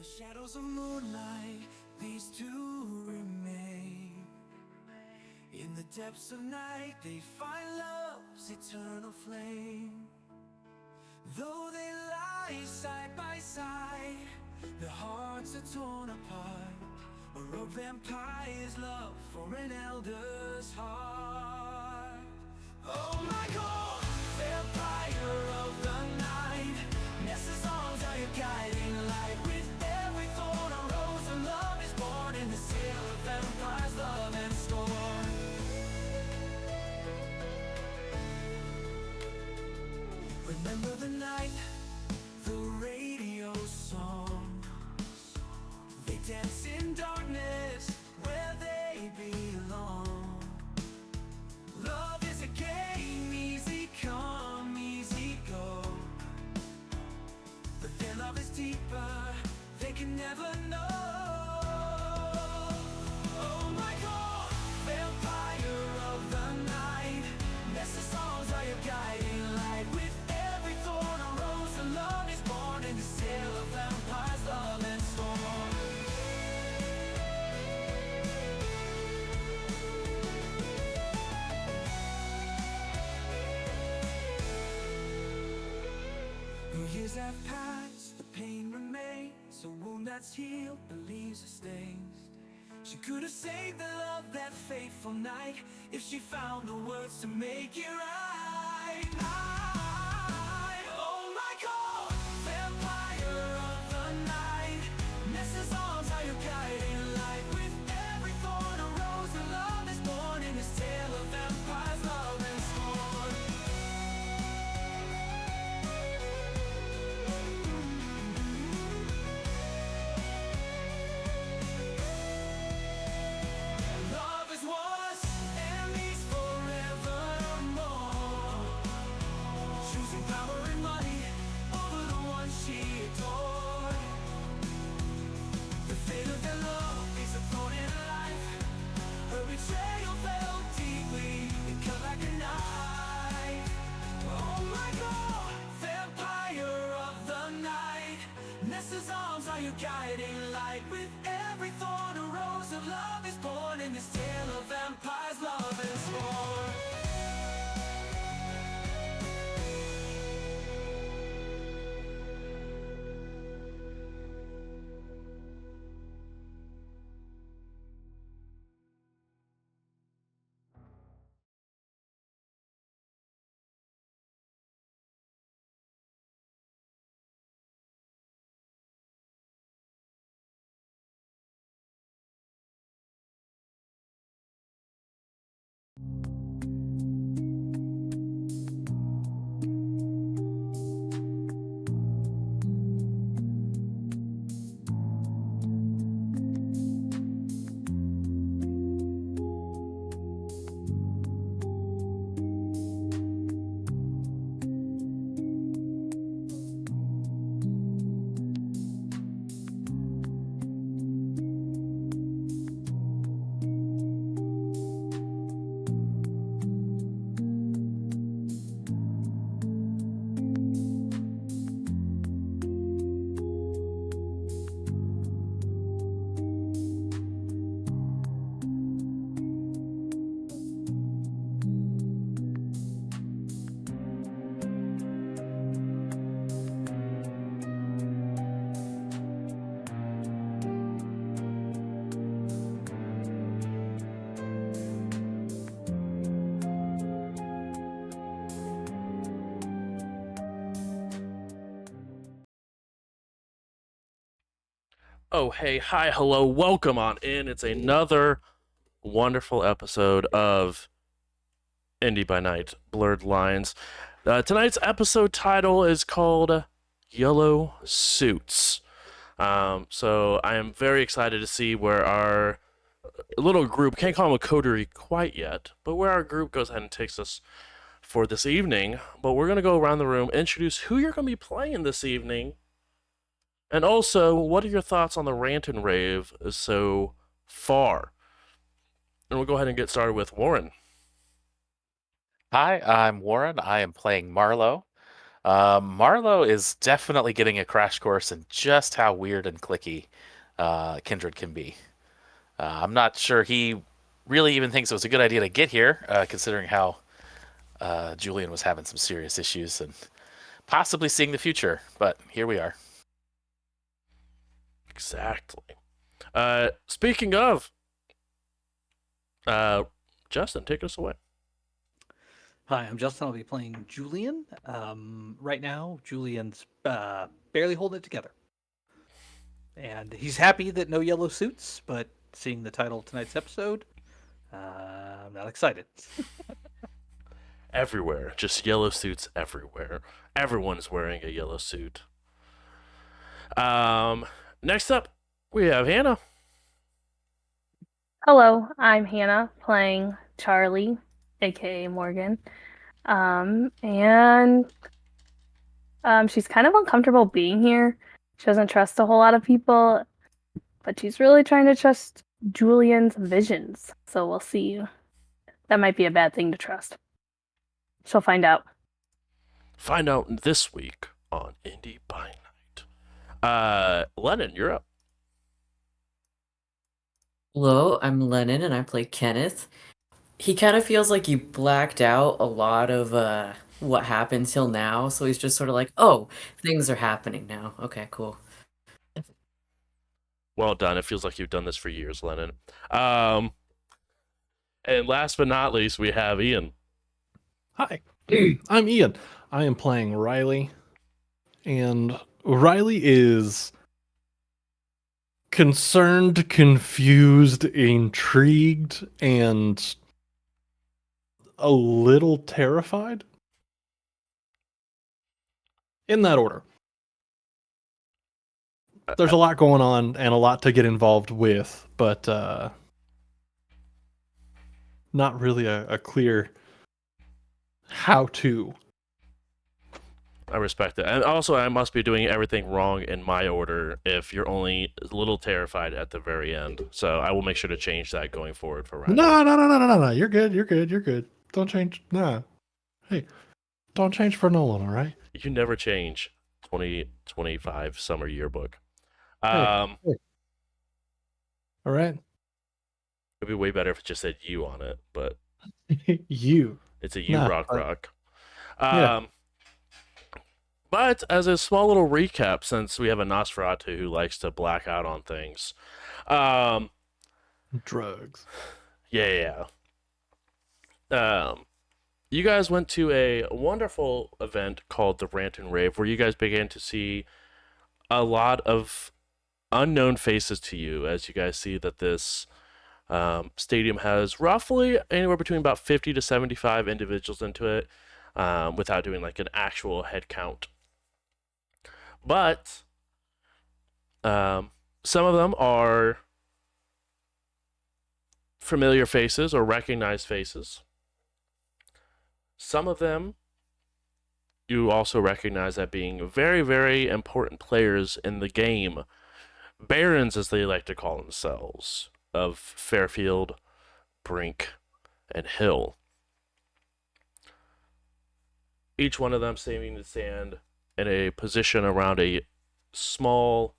the shadows of moonlight, these two remain. In the depths of night, they find love's eternal flame. Though they lie side by side, their hearts are torn apart. A rogue vampire's love for an elder's heart. Oh my God, vampire of the night, Nessa's arms are your guiding light. With every thorn a rose of love is born in the seal of vampire's love and scorn. Remember the night, the radio songs, they dance in darkness where they belong. Love is a game, easy come, easy go. But their love is deeper, they can never know. Oh my God, vampire of the night, Nessa's songs are your guiding light. With every thorn a rose of love is born in the seal of vampire's love and scorn. Years have passed, the pain remains. A wound that's healed, believes it stains. She could have saved the love that fateful night if she found the words to make it right. Oh my God, vampire of the night, Nessa's arms are your guiding light. With every thorn a rose of love is born in this tale of vampire's love and scorn. Love is was and is forevermore, choosing power and money over the one she adored. The fate of their love is a thorn in her life. Her betrayal fell deeply, it cut like a knife. Oh my God, vampire of the night, Nessa's arms are your guiding light. With every thorn a rose of love is born in this tale of vampire's love and scorn. Oh, hey, hi, hello, welcome on in. It's another wonderful episode of Indy by Night, Blurred Lines. Tonight's episode title is called Yellow Suits. So I am very excited to see where our little group, can't call them a coterie quite yet, but where our group goes ahead and takes us for this evening. But we're going to go around the room, introduce who you're going to be playing this evening, and also, what are your thoughts on the rant and rave so far? And we'll go ahead and get started with Warren. Hi, I'm Warren. I am playing Marlowe. Marlowe is definitely getting a crash course in just how weird and clicky Kindred can be. I'm not sure he really even thinks it was a good idea to get here, considering how Julian was having some serious issues and possibly seeing the future. But here we are. Exactly. Speaking of, uh, Justin, take us away. Hi, I'm Justin. I'll be playing Julian. Right now, Julian's barely holding it together. And he's happy that no yellow suits, but seeing the title of tonight's episode, I'm not excited. Everywhere, just yellow suits everywhere. Everyone's wearing a yellow suit. Um, Next up, we have Hannah. Hello, I'm Hannah playing Charlie, aka Morgan. And she's kind of uncomfortable being here. She doesn't trust a whole lot of people, but she's really trying to trust Julian's visions. So we'll see. That might be a bad thing to trust. She'll find out. Find out this week on Indy by Night. Lennon, you're up. Hello, I'm Lennon and I play Kenneth. He kind of feels like he blacked out a lot of what happened till now, so he's just sort of like, "Oh, things are happening now. Okay, cool." Well done. It feels like you've done this for years, Lennon. Um, and last but not least, we have Ian. Hi, I'm Ian. I am playing Riley, and Riley is concerned, confused, intrigued, and a little terrified. In that order. There's a lot going on and a lot to get involved with, but not really a clear how to. I respect it. And also, I must be doing everything wrong in my order if you're only a little terrified at the very end. So I will make sure to change that going forward for Riley. No. You're good. You're good. You're good. Don't change. Nah. Hey, don't change for Nolan, all right? You never change 2025 summer yearbook. Hey. All right. It'd be way better if it just said you on it, but You. it's a you Nah, rock. Yeah. But as a small little recap, since we have a Nosferatu who likes to black out on things, Drugs. yeah. You guys went to a wonderful event called the Rant and Rave, where you guys began to see a lot of unknown faces to you, as you guys see that this stadium has roughly anywhere between about 50 to 75 individuals into it, without doing like an actual head count. But some of them are familiar faces or recognized faces. Some of them you also recognize that being very, very important players in the game. Barons, as they like to call themselves, of Fairfield, Brink, and Hill. Each one of them seeming to stand in a position around a small,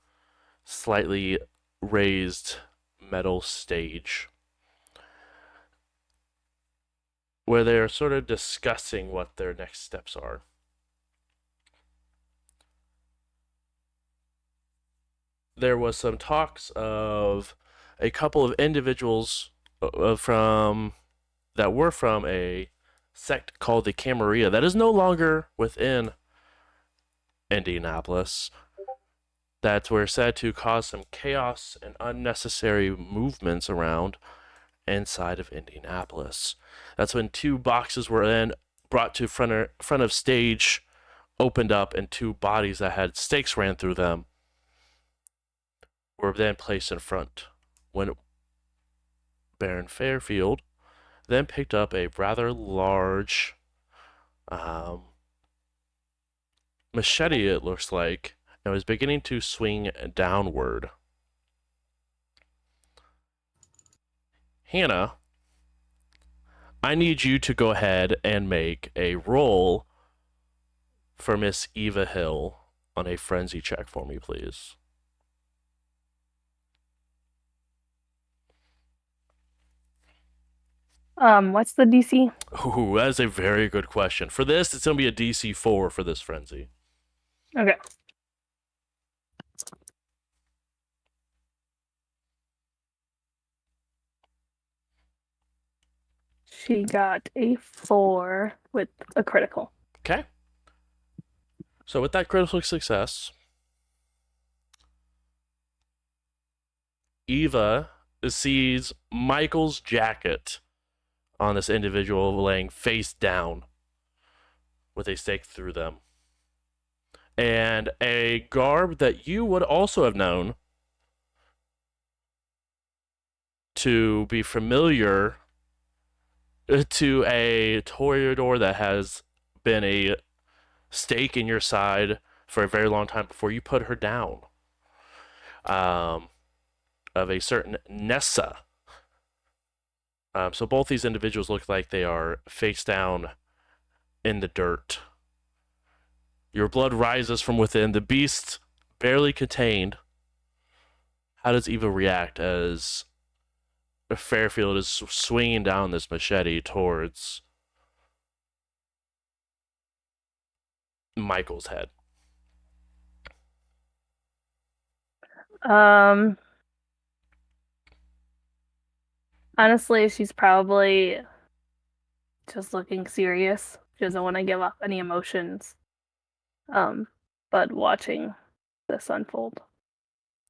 slightly raised metal stage where they're sort of discussing what their next steps are. There was some talks of a couple of individuals from that were from a sect called the Camarilla that is no longer within Indianapolis, that were said to cause some chaos and unnecessary movements around inside of Indianapolis. That's when two boxes were then brought to front of stage, opened up, and two bodies that had stakes ran through them were then placed in front. When Baron Fairfield then picked up a rather large machete, it looks like, and was beginning to swing downward. Hannah, I need you to go ahead and make a roll for Miss Eva Hill on a frenzy check for me, please. What's the DC? Ooh, that is a very good question. For this, it's going to be a DC 4 for this frenzy. Okay. She got a 4 with a critical. Okay. So with that critical success, Eva sees Michael's jacket on this individual laying face down with a stake through them. And a garb that you would also have known to be familiar to a toreador that has been a stake in your side for a very long time before you put her down. Of a certain Nessa. So both these individuals look like they are face down in the dirt. Your blood rises from within. The beast barely contained. How does Eva react as Fairfield is swinging down this machete towards Michael's head? Honestly, she's probably just looking serious. She doesn't want to give up any emotions. But watching this unfold.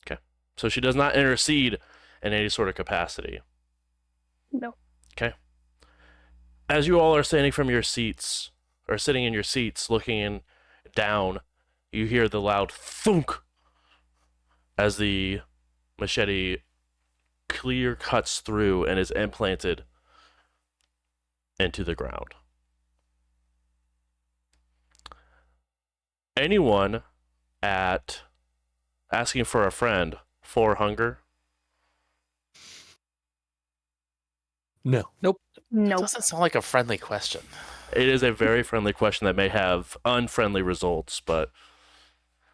Okay. So she does not intercede in any sort of capacity. No. Okay. As you all are standing from your seats, or sitting in your seats, looking down, you hear the loud thunk as the machete clear cuts through and is implanted into the ground. Anyone at asking for a friend for hunger? No. Nope. Doesn't sound like a friendly question. It is a very friendly question that may have unfriendly results, but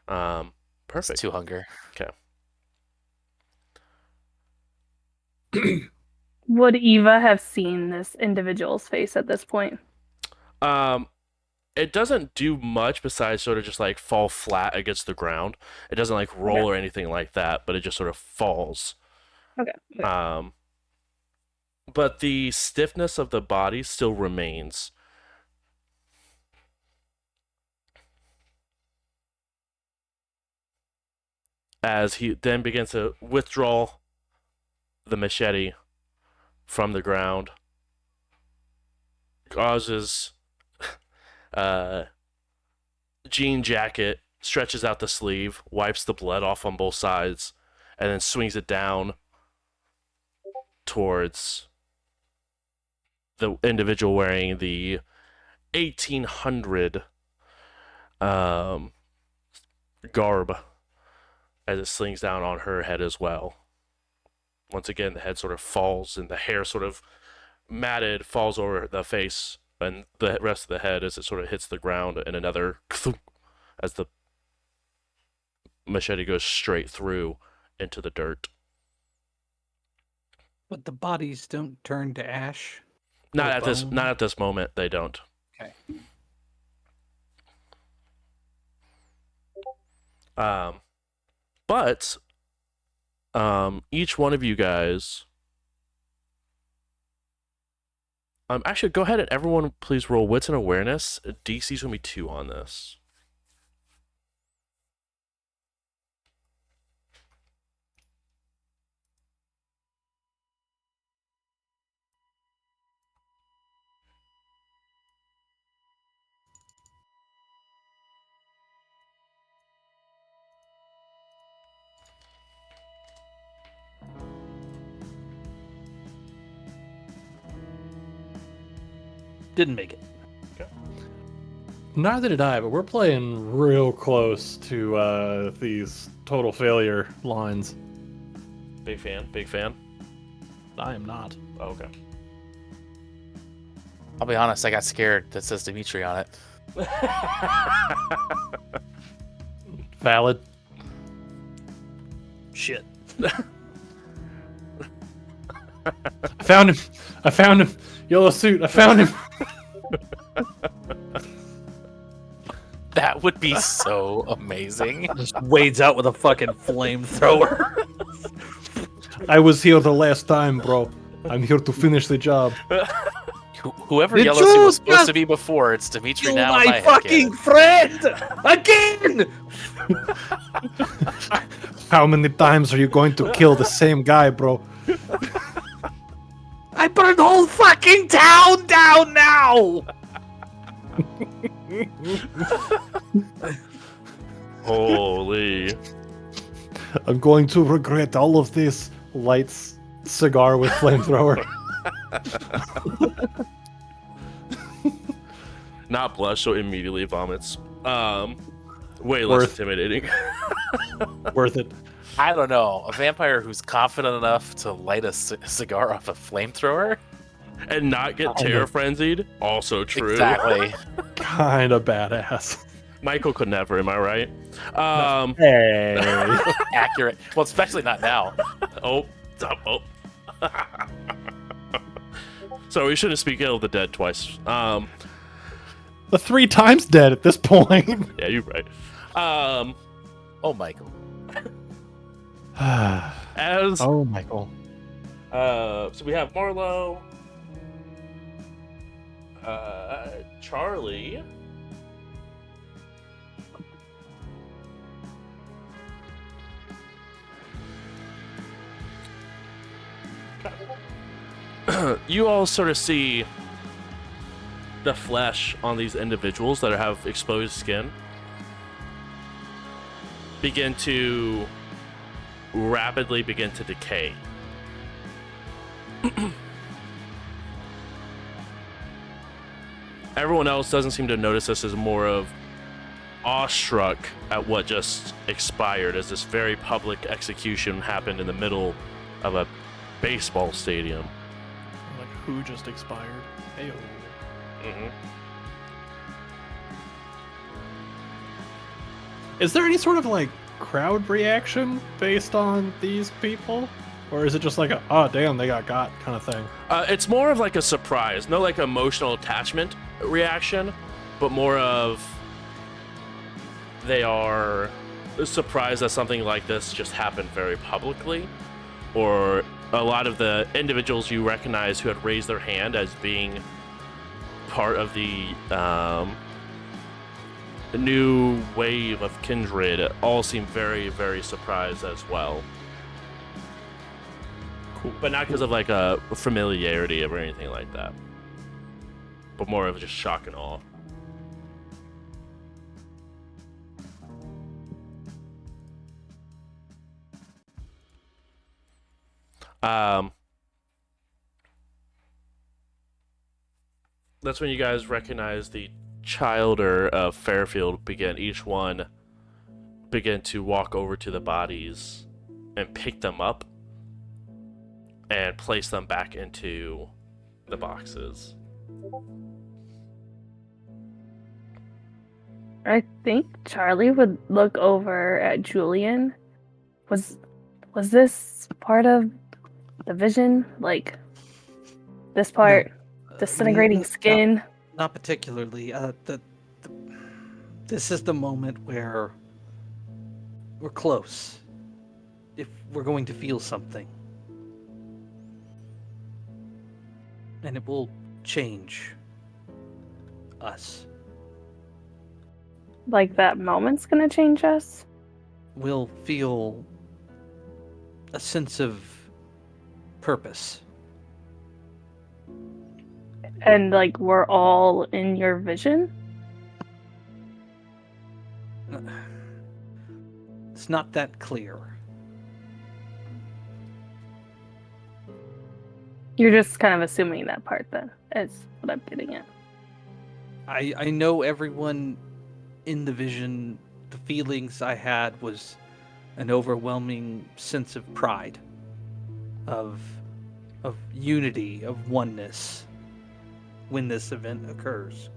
perfect. It's 2 hunger. Okay. Would Eva have seen this individual's face at this point? It doesn't do much besides sort of just like fall flat against the ground. It doesn't like roll or anything like that, but it just sort of falls. Okay. But the stiffness of the body still remains. As he then begins to withdraw the machete from the ground, causes jean jacket, stretches out the sleeve, wipes the blood off on both sides, and then swings it down towards the individual wearing the 1800 garb as it slings down on her head as well. Once again, the head sort of falls and the hair sort of matted falls over the face and the rest of the head as it sort of hits the ground, and another as the machete goes straight through into the dirt. But the bodies don't turn to ash. Not or at this bone? not at this moment, they don't. Okay. But each one of you guys actually go ahead and everyone please roll wits and awareness. DC's gonna be 2 on this. Didn't make it. Neither did I, but we're playing real close to these total failure lines. Big fan. I am not. Oh, okay. I'll be honest, I got scared that says Dimitri on it. Valid. Shit. I found him. I found him. Yellow suit. I found him. That would be so amazing. Just wades out with a fucking flamethrower. I was here the last time, bro. I'm here to finish the job. Whoever Did Yellow you Suit was supposed just to be before, it's Dimitri Kill now. my in my fucking headcanon. friend again. How many times are you going to kill the same guy, bro? I burned the whole fucking town down now. Holy. I'm going to regret all of this. Lights cigar with flamethrower. Not blush, so immediately vomits. Way less Worth. intimidating. Worth it. I don't know. A vampire who's confident enough to light a cigar off a flamethrower? And not get terror frenzied? Also true. Exactly. Kind of badass. Michael could never, am I right? Hey. Accurate. Well, especially not now. Oh. So we shouldn't speak ill of the dead twice. The 3 times dead at this point. Yeah, you're right. Oh, Michael. As Oh, Michael. so we have Marlo, Charlie, you all sort of see the flesh on these individuals that have exposed skin begin to rapidly begin to decay. Everyone else doesn't seem to notice this, as more of awestruck at what just expired, as this very public execution happened in the middle of a baseball stadium. Like, who just expired? Hey. Is there any sort of, like, crowd reaction based on these people? Or is it just like a, oh, damn, they got kind of thing? It's more of like a surprise, no like emotional attachment reaction, but more of they are surprised that something like this just happened very publicly, or a lot of the individuals you recognize who had raised their hand as being part of the new wave of kindred all seem very, very surprised as well. Cool. But not because of like a familiarity or anything like that, but more of just shock and awe. That's when you guys recognize the childer of Fairfield each one begin to walk over to the bodies and pick them up and place them back into the boxes. I think Charlie would look over at Julian. Was this part of the vision? Like this part, disintegrating skin? Not particularly. This is the moment where we're close. If we're going to feel something. And it will change us. Like that moment's gonna change us? We'll feel a sense of purpose. And like we're all in your vision? It's not that clear. You're just kind of assuming that part then, is what I'm getting at. I know everyone in the vision, the feelings I had was an overwhelming sense of pride, of unity, of oneness when this event occurs.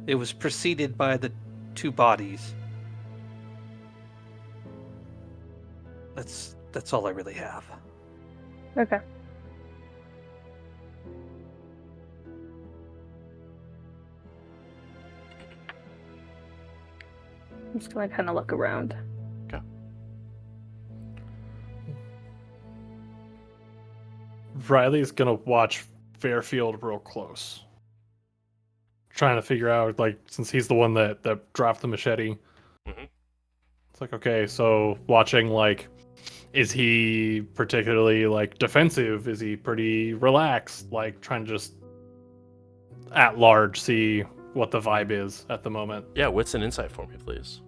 It was preceded by the 2 bodies. That's all I really have. Okay. I'm just gonna kind of look around. Okay. Riley's gonna watch Fairfield real close, trying to figure out, like, since he's the one that dropped the machete. Mhm. It's like, okay, so watching, like, is he particularly, like, defensive? Is he pretty relaxed? Like, trying to just at large see what the vibe is at the moment. Yeah, wits and insight for me, please.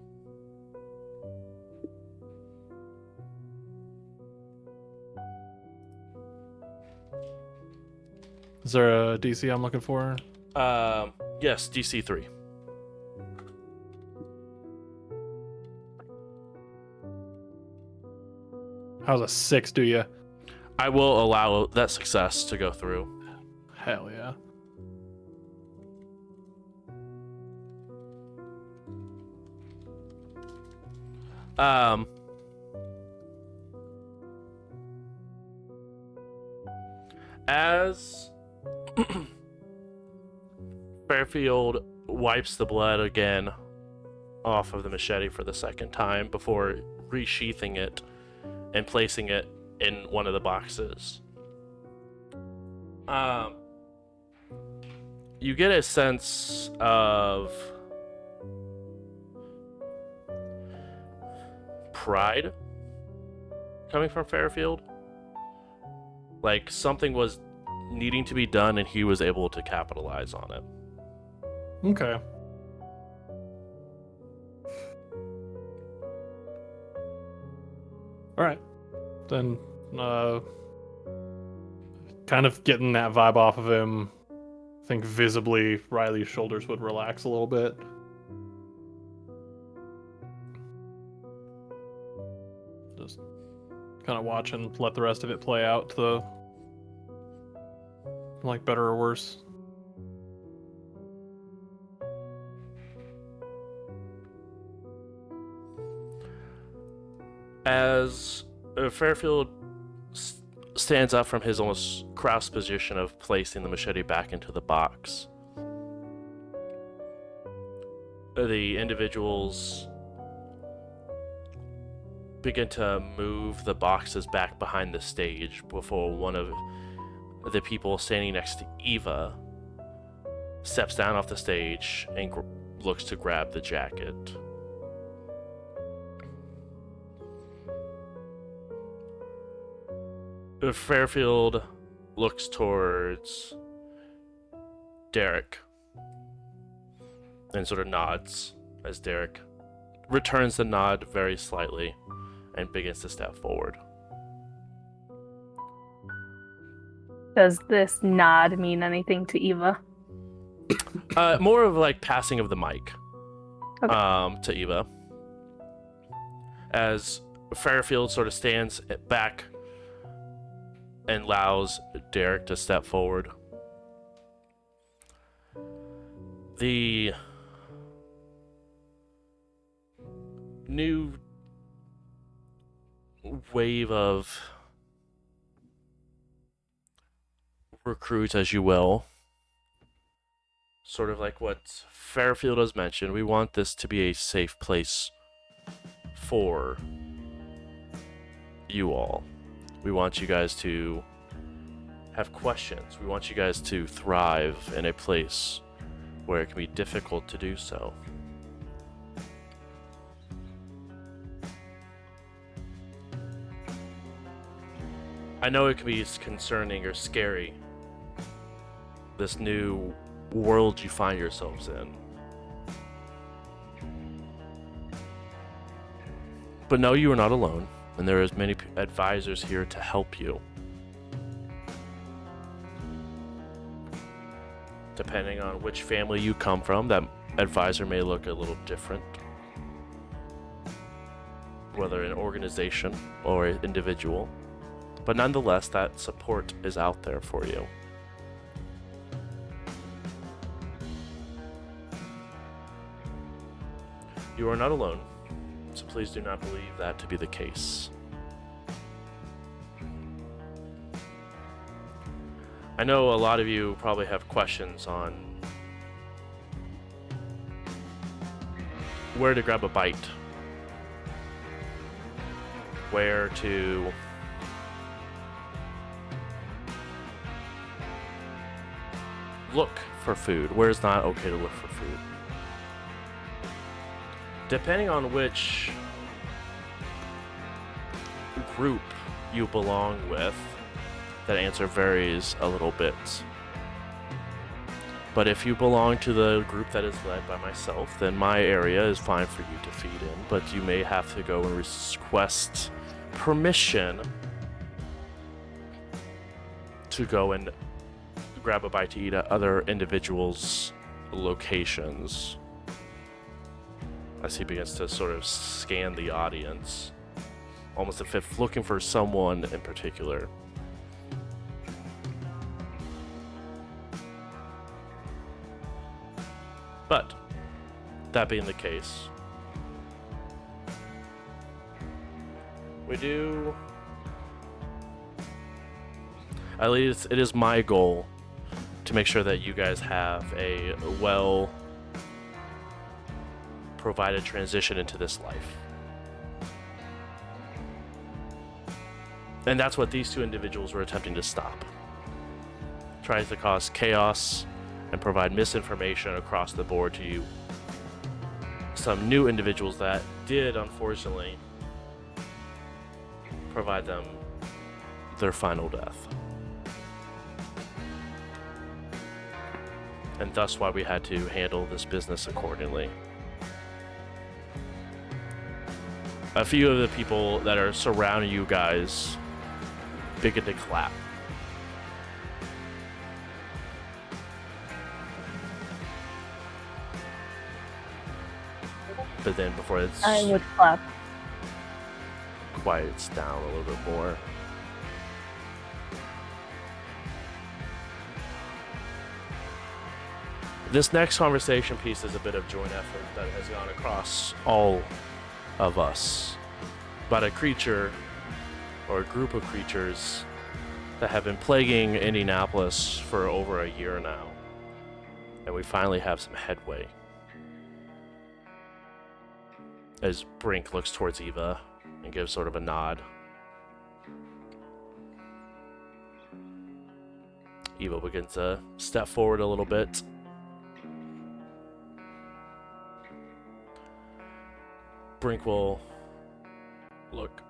Is there a DC I'm looking for? Yes, DC 3. How's a 6 do you? I will allow that success to go through. Hell yeah. As Fairfield wipes the blood again off of the machete for the second time before resheathing it and placing it in one of the boxes, you get a sense of pride coming from Fairfield. Like something was needing to be done and he was able to capitalize on it. Okay. All right. Then, kind of getting that vibe off of him, I think visibly Riley's shoulders would relax a little bit. Just kind of watch and let the rest of it play out to the, like, better or worse. As Fairfield stands up from his almost crouched position of placing the machete back into the box, the individuals begin to move the boxes back behind the stage before one of the people standing next to Eva steps down off the stage and looks to grab the jacket. Fairfield looks towards Derek and sort of nods as Derek returns the nod very slightly and begins to step forward. Does this nod mean anything to Eva? More of like passing of the mic Okay. to Eva. As Fairfield sort of stands back and allows Derek to step forward. The new wave of recruits, as you will, sort of like what Fairfield has mentioned, we want this to be a safe place for you all. We want you guys to have questions. We want you guys to thrive in a place where it can be difficult to do so. I know it can be concerning or scary, this new world you find yourselves in. But no, you are not alone, and there is many advisors here to help you. Depending on which family you come from, that advisor may look a little different. Whether an organization or an individual. But nonetheless, that support is out there for you. You are not alone, so please do not believe that to be the case. I know a lot of you probably have questions on where to grab a bite, where to look for food, where it's not okay to look for food. Depending on which group you belong with, that answer varies a little bit. But if you belong to the group that is led by myself, then my area is fine for you to feed in, but you may have to go and request permission to go and grab a bite to eat at other individuals' locations. As he begins to sort of scan the audience, almost as if looking for someone in particular. But, that being the case, at least it is my goal to make sure that you guys have a well provided transition into this life. And that's what these two individuals were attempting to stop. Tries to cause chaos and provide misinformation across the board to you. Some new individuals that did, unfortunately, provide them their final death. And thus why we had to handle this business accordingly. A few of the people that are surrounding you guys begin to clap. But then before it I would clap. quiets down a little bit more, this next conversation piece is a bit of joint effort that has gone across all of us about a creature or a group of creatures that have been plaguing Indianapolis for over a year now, and we finally have some headway. As Brink looks towards Eva and gives sort of a nod. Eva begins to step forward a little bit. Brink will look.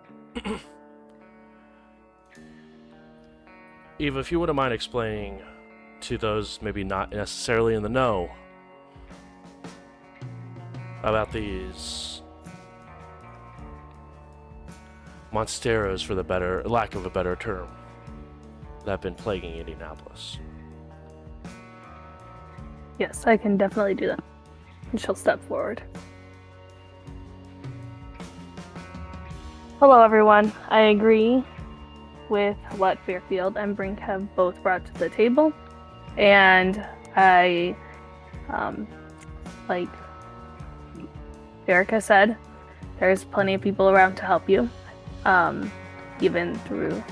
Eva, if you wouldn't mind explaining to those maybe not necessarily in the know about these monsteros, for the lack of a better term, that have been plaguing Indianapolis. Yes, I can definitely do that. And she'll step forward. Hello, everyone. I agree with what Fairfield and Brink have both brought to the table, and I, like Erica said, there's plenty of people around to help you, even through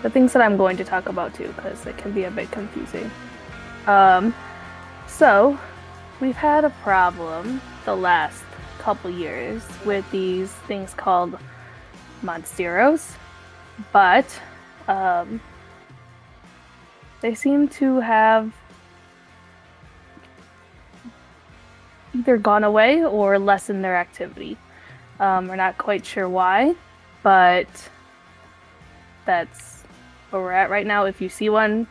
the things that I'm going to talk about too, because it can be a bit confusing. So, we've had a problem the last couple years with these things called monsteros, but they seem to have either gone away or lessened their activity. We're not quite sure why, but that's where we're at right now. If you see one,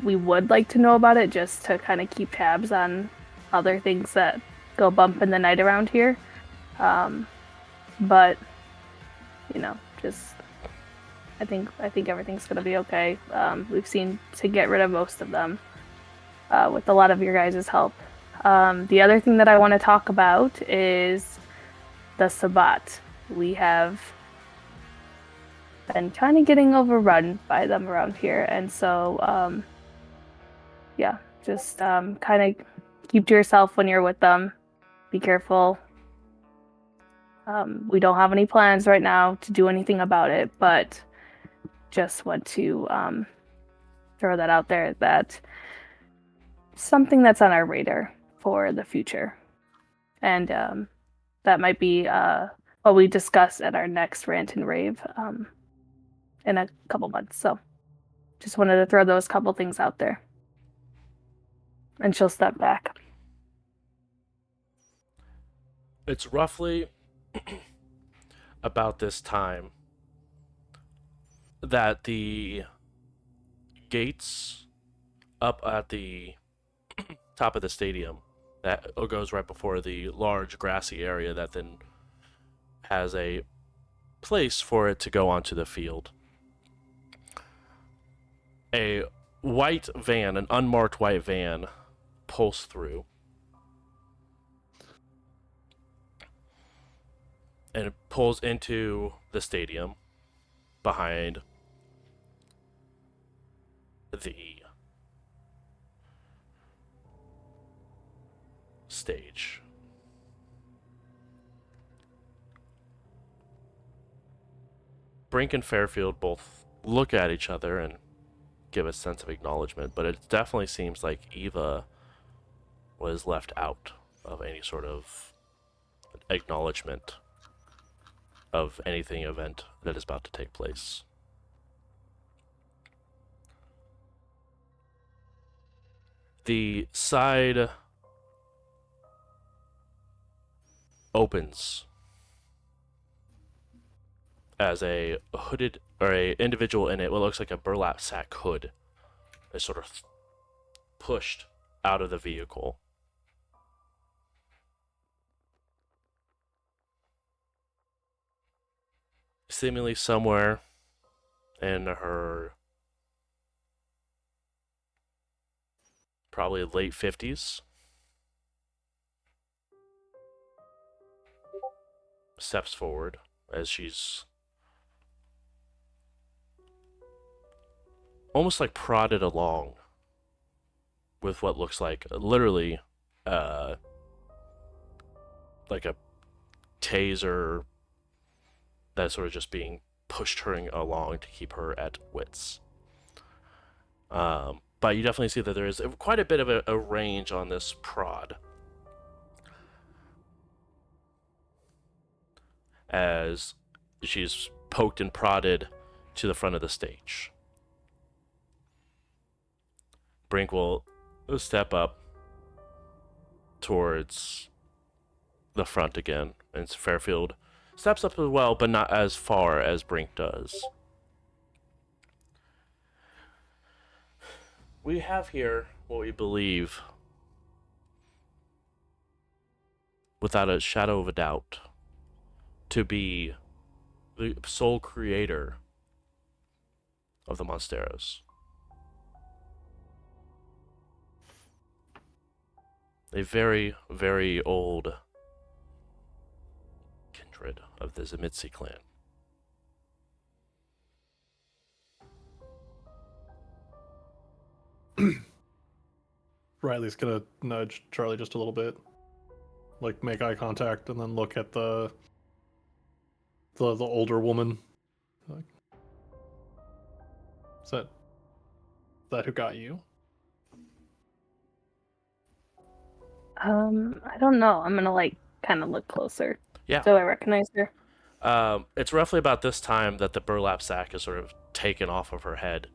we would like to know about it just to kind of keep tabs on other things that go bump in the night around here. But you know, just I think everything's gonna be okay. We've seen to get rid of most of them with a lot of your guys' help. The other thing that I want to talk about is the Sabbat. We have been kind of getting overrun by them around here, and so yeah, just kind of keep to yourself when you're with them. Be careful. We don't have any plans right now to do anything about it, but just want to throw that out there, that something that's on our radar for the future. And that might be what we discuss at our next rant and rave in a couple months. So just wanted to throw those couple things out there. And she'll step back. It's roughly about this time that the gates up at the top of the stadium that goes right before the large grassy area that then has a place for it to go onto the field. A white van, an unmarked white van, pulls through. And it pulls into the stadium behind the stage. Brink and Fairfield both look at each other and give a sense of acknowledgement, but it definitely seems like Eva was left out of any sort of acknowledgement of anything event that is about to take place. The side opens as a hooded, or a individual in it, what looks like a burlap sack hood, is sort of pushed out of the vehicle. Seemingly somewhere in her probably late 50s, steps forward as she's almost like prodded along with what looks like literally like a taser that's sort of just being pushed her along to keep her at wits. But you definitely see that there is quite a bit of a range on this prod, as she's poked and prodded to the front of the stage. Brink will step up towards the front again, and Fairfield steps up as well, but not as far as Brink does. We have here what we believe, without a shadow of a doubt, to be the sole creator of the Monsteros. A very, very old kindred of the Zemitsi clan. Riley's gonna nudge Charlie just a little bit, like make eye contact, and then look at the older woman. Like, is that who got you? I don't know. I'm gonna like kind of look closer. Yeah. Do I recognize her? It's roughly about this time that the burlap sack is sort of taken off of her head.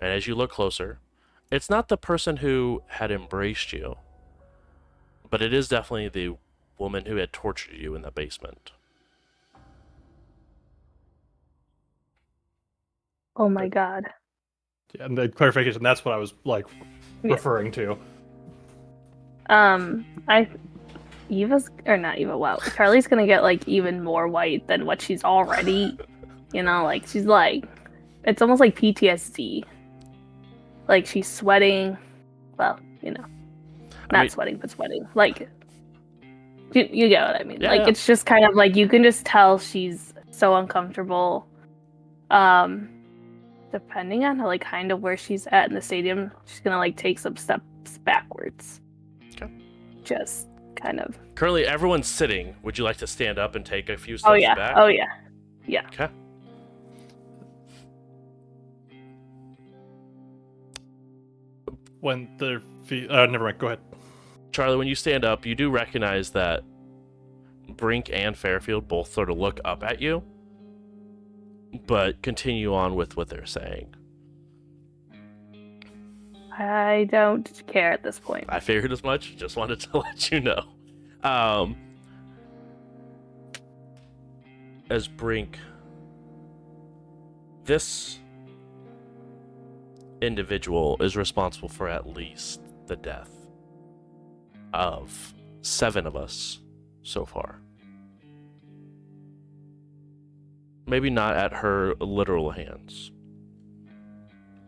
And as you look closer, it's not the person who had embraced you, but it is definitely the woman who had tortured you in the basement. Oh my god. Yeah, and the clarification, that's what I was like Yeah. referring to. Eva's, or not Eva, wow. Charlie's gonna get like even more white than what she's already. You know, like she's like, it's almost like PTSD. Like she's sweating. Well, you know, not sweating, but sweating. Like, you get what I mean. Yeah, like yeah. It's just kind of like you can just tell she's so uncomfortable. Depending on like kind of where she's at in the stadium, she's gonna like take some steps backwards. Okay. Just kind of. Currently, everyone's sitting. Would you like to stand up and take a few steps Oh yeah. back? Oh yeah. Yeah. Okay. When their feet. Never mind. Go ahead. Charlie, when you stand up, you do recognize that Brink and Fairfield both sort of look up at you, but continue on with what they're saying. I don't care at this point. I figured as much. Just wanted to let you know. As Brink, this individual is responsible for at least the death of 7 of us so far. Maybe not at her literal hands,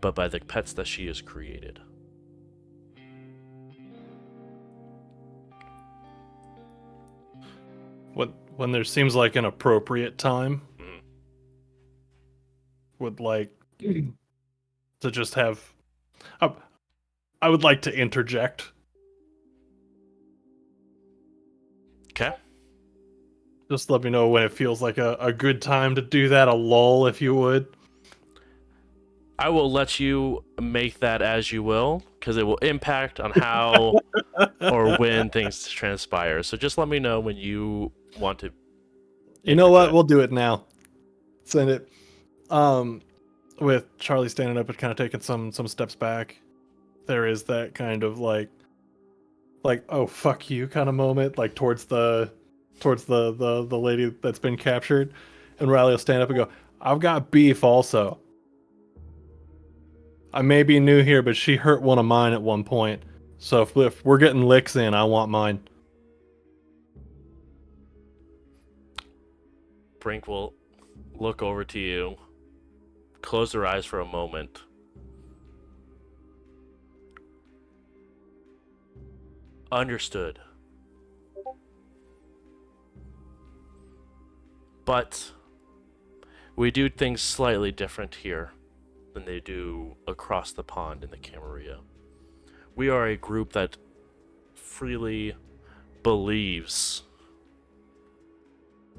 but by the pets that she has created. When there seems like an appropriate time, would like to just have. I would like to interject. Okay. Just let me know when it feels like a good time to do that, a lull, if you would. I will let you make that as you will, because it will impact on how or when things transpire. So just let me know when you want to. You know what? We'll do it now. Send it. With Charlie standing up and kind of taking some steps back, there is that kind of like oh fuck you kind of moment, like towards the lady that's been captured, and Riley will stand up and go, "I've got beef also. I may be new here, but she hurt one of mine at one point. So if we're getting licks in, I want mine." Brink will look over to you, close her eyes for a moment. Understood. But we do things slightly different here than they do across the pond in the Camarilla. We are a group that freely believes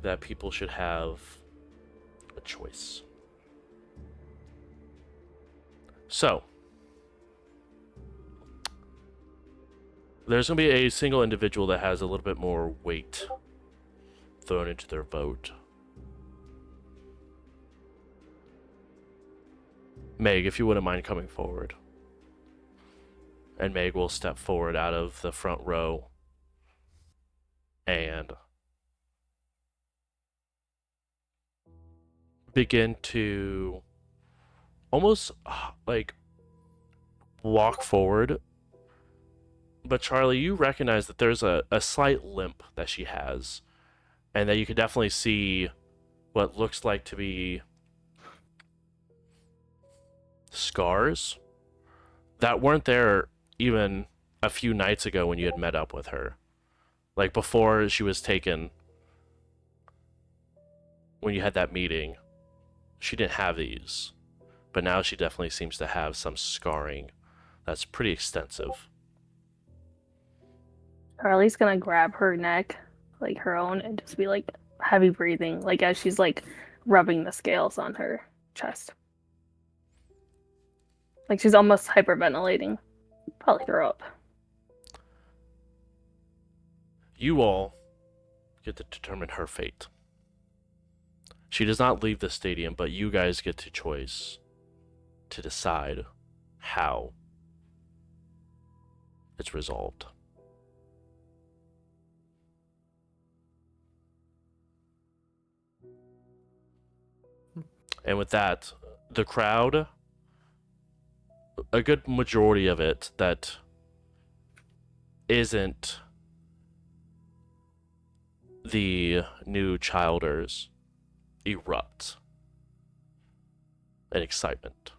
that people should have a choice. So, there's going to be a single individual that has a little bit more weight thrown into their vote. Meg, if you wouldn't mind coming forward. And Meg will step forward out of the front row and begin to almost like walk forward. But Charlie, you recognize that there's a slight limp that she has, and that you can definitely see what looks like to be scars that weren't there even a few nights ago when you had met up with her. Like before she was taken, when you had that meeting, she didn't have these. But now she definitely seems to have some scarring that's pretty extensive. Charlie's gonna grab her neck, like her own, and just be like heavy breathing, like as she's like rubbing the scales on her chest. Like she's almost hyperventilating. Probably throw up. You all get to determine her fate. She does not leave the stadium, but you guys get to choice to decide how it's resolved. And with that, the crowd, a good majority of it that isn't the new Childers, erupt in excitement.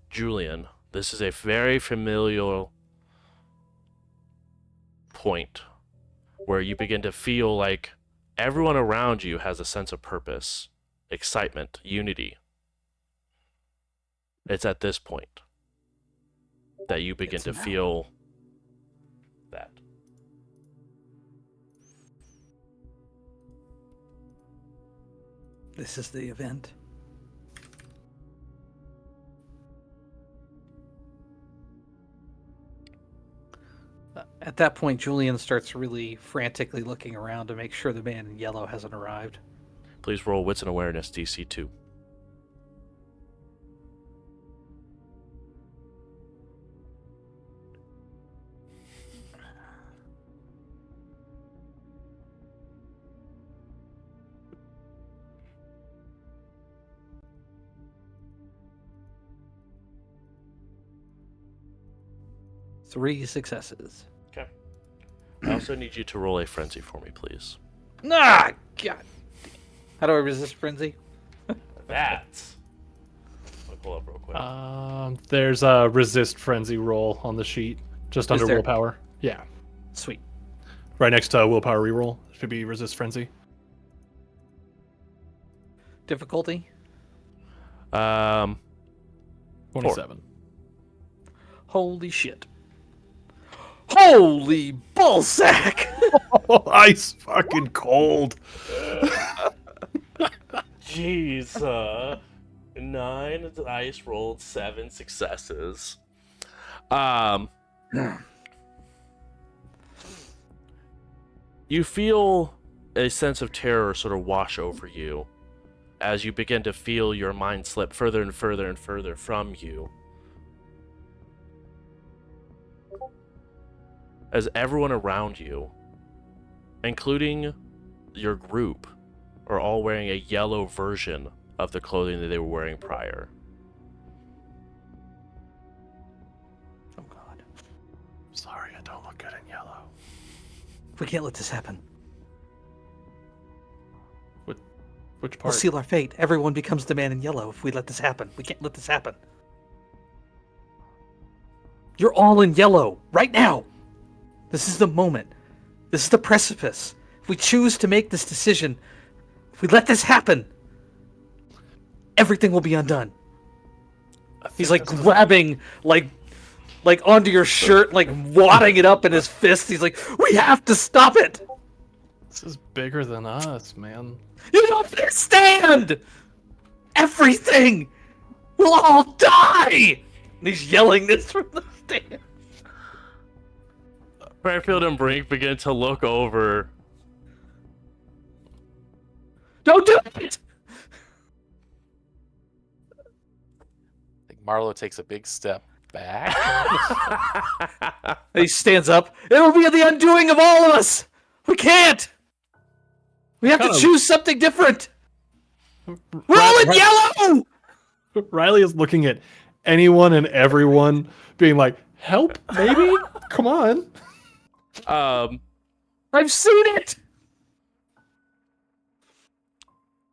Julian, this is a very familiar point where you begin to feel like everyone around you has a sense of purpose, excitement, unity. It's at this point that you begin to feel that. This is the event. At that point, Julian starts really frantically looking around to make sure the man in yellow hasn't arrived. Please roll Wits and Awareness DC 2. Three successes. Okay. I also need you to roll a frenzy for me, please. Ah, God. How do I resist frenzy? That. I'll pull up real quick. There's a resist frenzy roll on the sheet, just under there? willpower. Yeah, Sweet. right next to willpower reroll should be resist frenzy. Difficulty? 27. Holy shit. Holy ballsack! Oh, ice fucking cold. Jeez. 9 dice rolled, 7 successes. You feel a sense of terror sort of wash over you as you begin to feel your mind slip further and further and further from you. As everyone around you, including your group, are all wearing a yellow version of the clothing that they were wearing prior. Oh, God. Sorry, I don't look good in yellow. We can't let this happen. Which We'll part? seal our fate. Everyone becomes the man in yellow if we let this happen. We can't let this happen. You're all in yellow right now. This is the moment. This is the precipice. If we choose to make this decision, if we let this happen, everything will be undone. He's like grabbing like onto your shirt, like wadding it up in his fist. He's like, we have to stop it. This is bigger than us, man. You don't understand! Everything! We'll all die! And he's yelling this from the stand. Fairfield and Brink begin to look over. Don't do it! I think Marlo takes a big step back. He stands up. It'll be the undoing of all of us! We can't! We have to choose something different! We're all in yellow! Riley is looking at anyone and everyone, being like, "Help, maybe? Come on." I've seen it!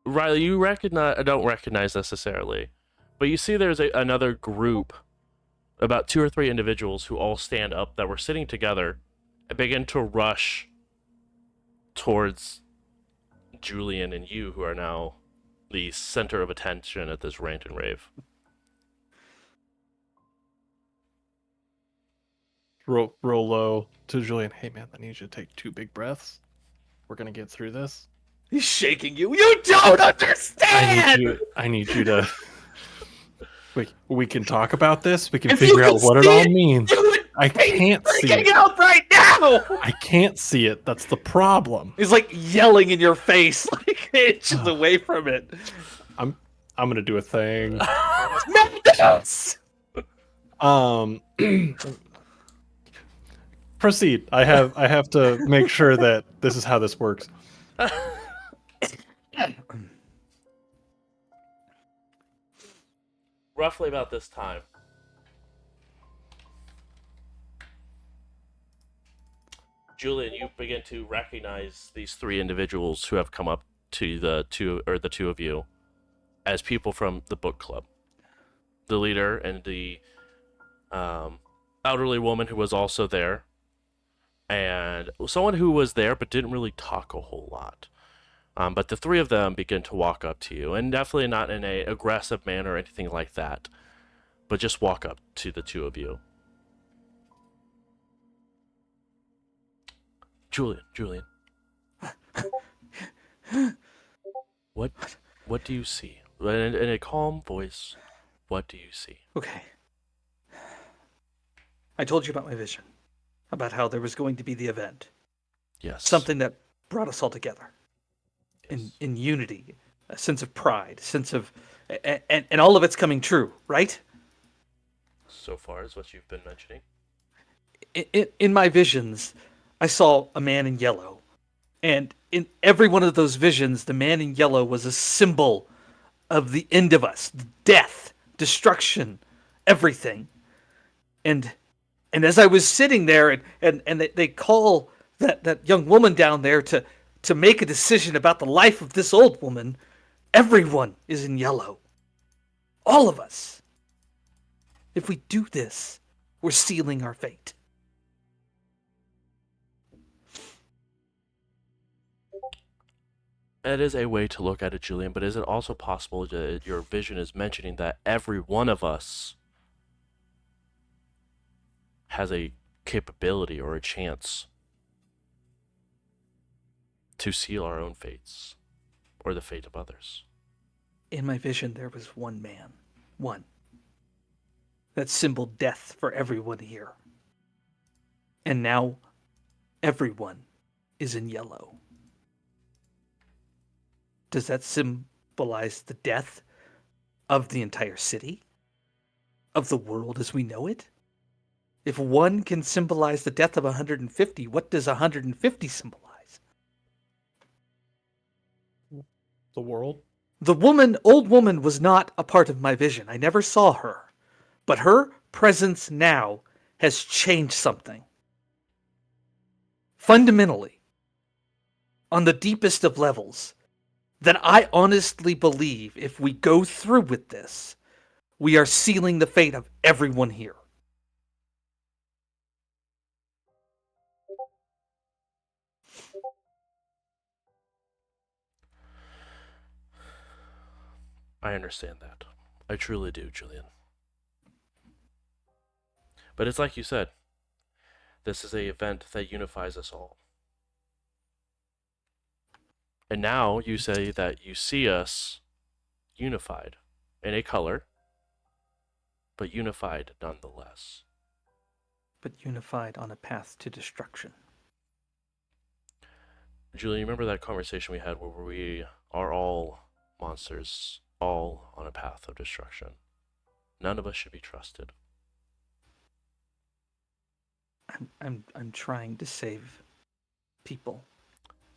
Riley, you don't recognize necessarily, but you see there's another group, about 2 or 3 individuals who all stand up that were sitting together and begin to rush towards Julian and you, who are now the center of attention at this rant and rave. Roll low to Julian. Hey, man, I need you to take 2 big breaths. We're gonna get through this. He's shaking you. You don't understand! I need you to. We can talk about this. We can If you figure could out what it see all it, means. You would I be can't see freaking it. out right now! I can't see it. That's the problem. He's like yelling in your face, like inches away from it. I'm gonna do a thing. Madness! Proceed. I have to make sure that this is how this works. Roughly about this time, Julian, you begin to recognize these 3 individuals who have come up to the two of you as people from the book club. The leader and the elderly woman who was also there, and someone who was there but didn't really talk a whole lot. But the 3 of them begin to walk up to you, and definitely not in an aggressive manner or anything like that, but just walk up to the 2 of you. Julian. What What do you see? In a calm voice, what do you see? Okay. I told you about my vision, about how there was going to be the event, Yes. something that brought us all together Yes. in unity, a sense of pride, sense of, and all of it's coming true, right? So far as what you've been mentioning. In my visions, I saw a man in yellow. And in every one of those visions, the man in yellow was a symbol of the end of us, death, destruction, everything. And as I was sitting there, and they call that young woman down there to make a decision about the life of this old woman, everyone is in yellow. All of us. If we do this, we're sealing our fate. That is a way to look at it, Julian, but is it also possible that your vision is mentioning that every one of us has a capability or a chance to seal our own fates or the fate of others? In my vision, there was one man. One. That symboled death for everyone here. And now, everyone is in yellow. Does that symbolize the death of the entire city? Of the world as we know it? If one can symbolize the death of 150, what does 150 symbolize? The world. The old woman, was not a part of my vision. I never saw her. But her presence now has changed something. Fundamentally, on the deepest of levels, that I honestly believe if we go through with this, we are sealing the fate of everyone here. I understand that. I truly do, Julian. But it's like you said, this is an event that unifies us all. And now you say that you see us unified in a color, but unified nonetheless. But unified on a path to destruction. Julian, remember that conversation we had where we are all monsters, all on a path of destruction? None of us should be trusted. I'm trying to save people.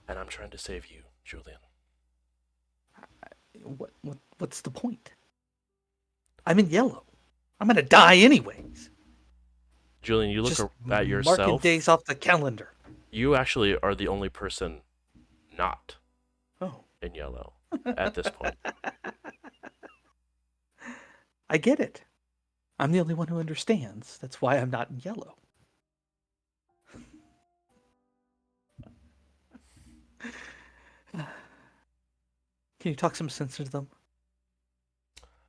And I'm trying to save you, Julian. What's the point? I'm in yellow. I'm gonna die anyways. Julian, you look Just at yourself. marking days off the calendar. You actually are the only person not Oh, in yellow at this point. I get it. I'm the only one who understands. That's why I'm not in yellow. Can you talk some sense into them?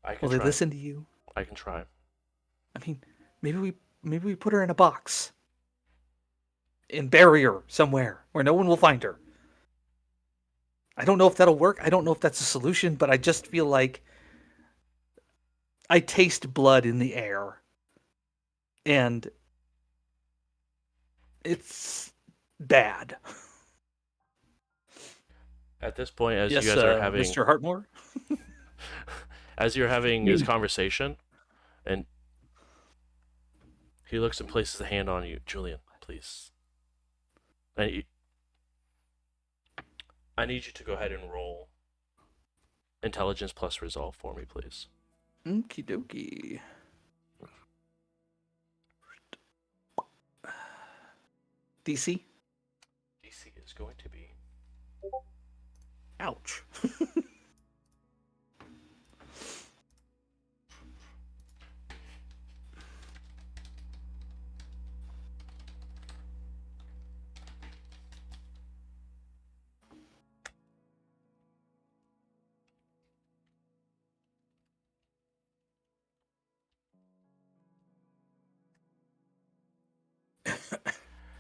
I can Will they try. listen to you? I can try. I mean, maybe we put her in a box and bury her somewhere where no one will find her. I don't know if that'll work. I don't know if that's a solution, but I just feel like I taste blood in the air. And it's bad. At this point, as Yes, you guys are having Mr. Hartmore? as you're having this conversation, and he looks and places a hand on you, Julian, please. I need you to go ahead and roll intelligence plus resolve for me, please. Okie dokie. DC? DC is going to be Ouch.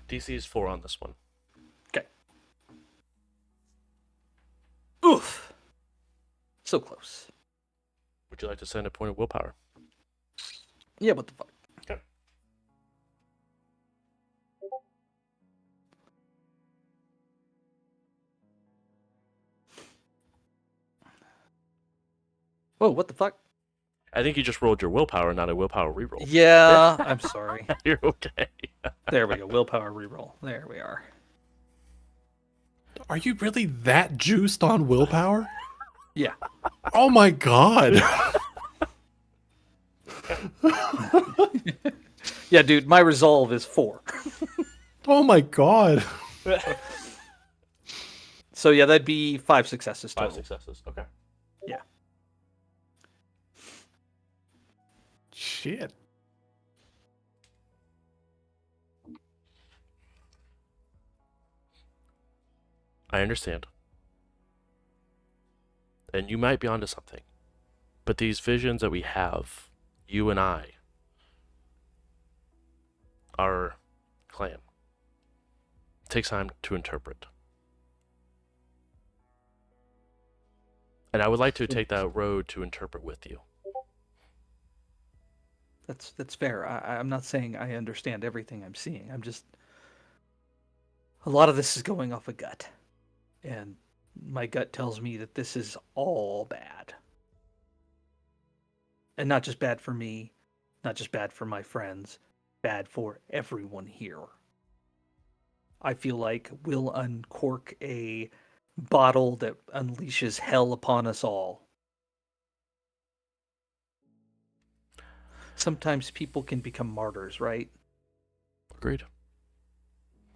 DC is 4 on this one. Okay. Oof. so close. Would you like to send a point of willpower? Yeah, what the fuck? Okay. Whoa, what the fuck? I think you just rolled your willpower, not a willpower reroll. Yeah, I'm sorry. You're okay. There we go. Willpower reroll. There we are. Are you really that juiced on willpower? Yeah. Oh my god. Yeah, dude, my resolve is 4. Oh my god. So yeah, that'd be 5 successes total. 5 successes. Okay. Yeah. Shit. I understand. And you might be onto something. But these visions that we have, you and I, our clan, takes time to interpret. And I would like to take that road to interpret with you. That's fair. I'm not saying I understand everything I'm seeing. I'm just a lot of this is going off a gut. And my gut tells me that this is all bad. And not just bad for me, not just bad for my friends, bad for everyone here. I feel like we'll uncork a bottle that unleashes hell upon us all. Sometimes people can become martyrs, right? Agreed.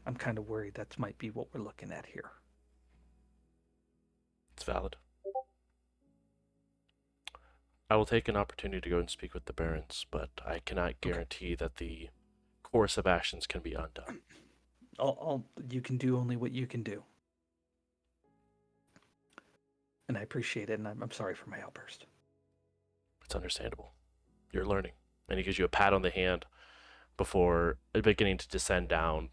I'm kind of worried that might be what we're looking at here. It's valid. I will take an opportunity to go and speak with the barons, but I cannot guarantee that the course of actions can be undone. You can do only what you can do. And I appreciate it, and I'm sorry for my outburst. It's understandable. You're learning. And he gives you a pat on the hand before beginning to descend down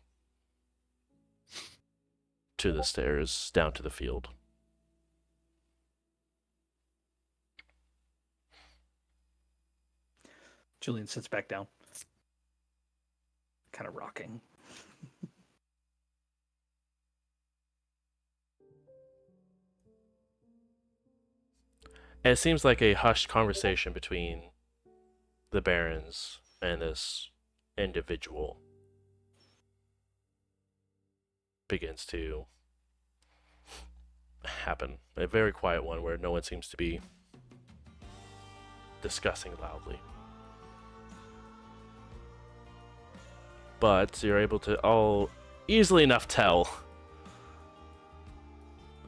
to the stairs, down to the field. Julian sits back down, kind of rocking. And it seems like a hushed conversation between the barons and this individual begins to happen. A very quiet one where no one seems to be discussing loudly. But you're able to all easily enough tell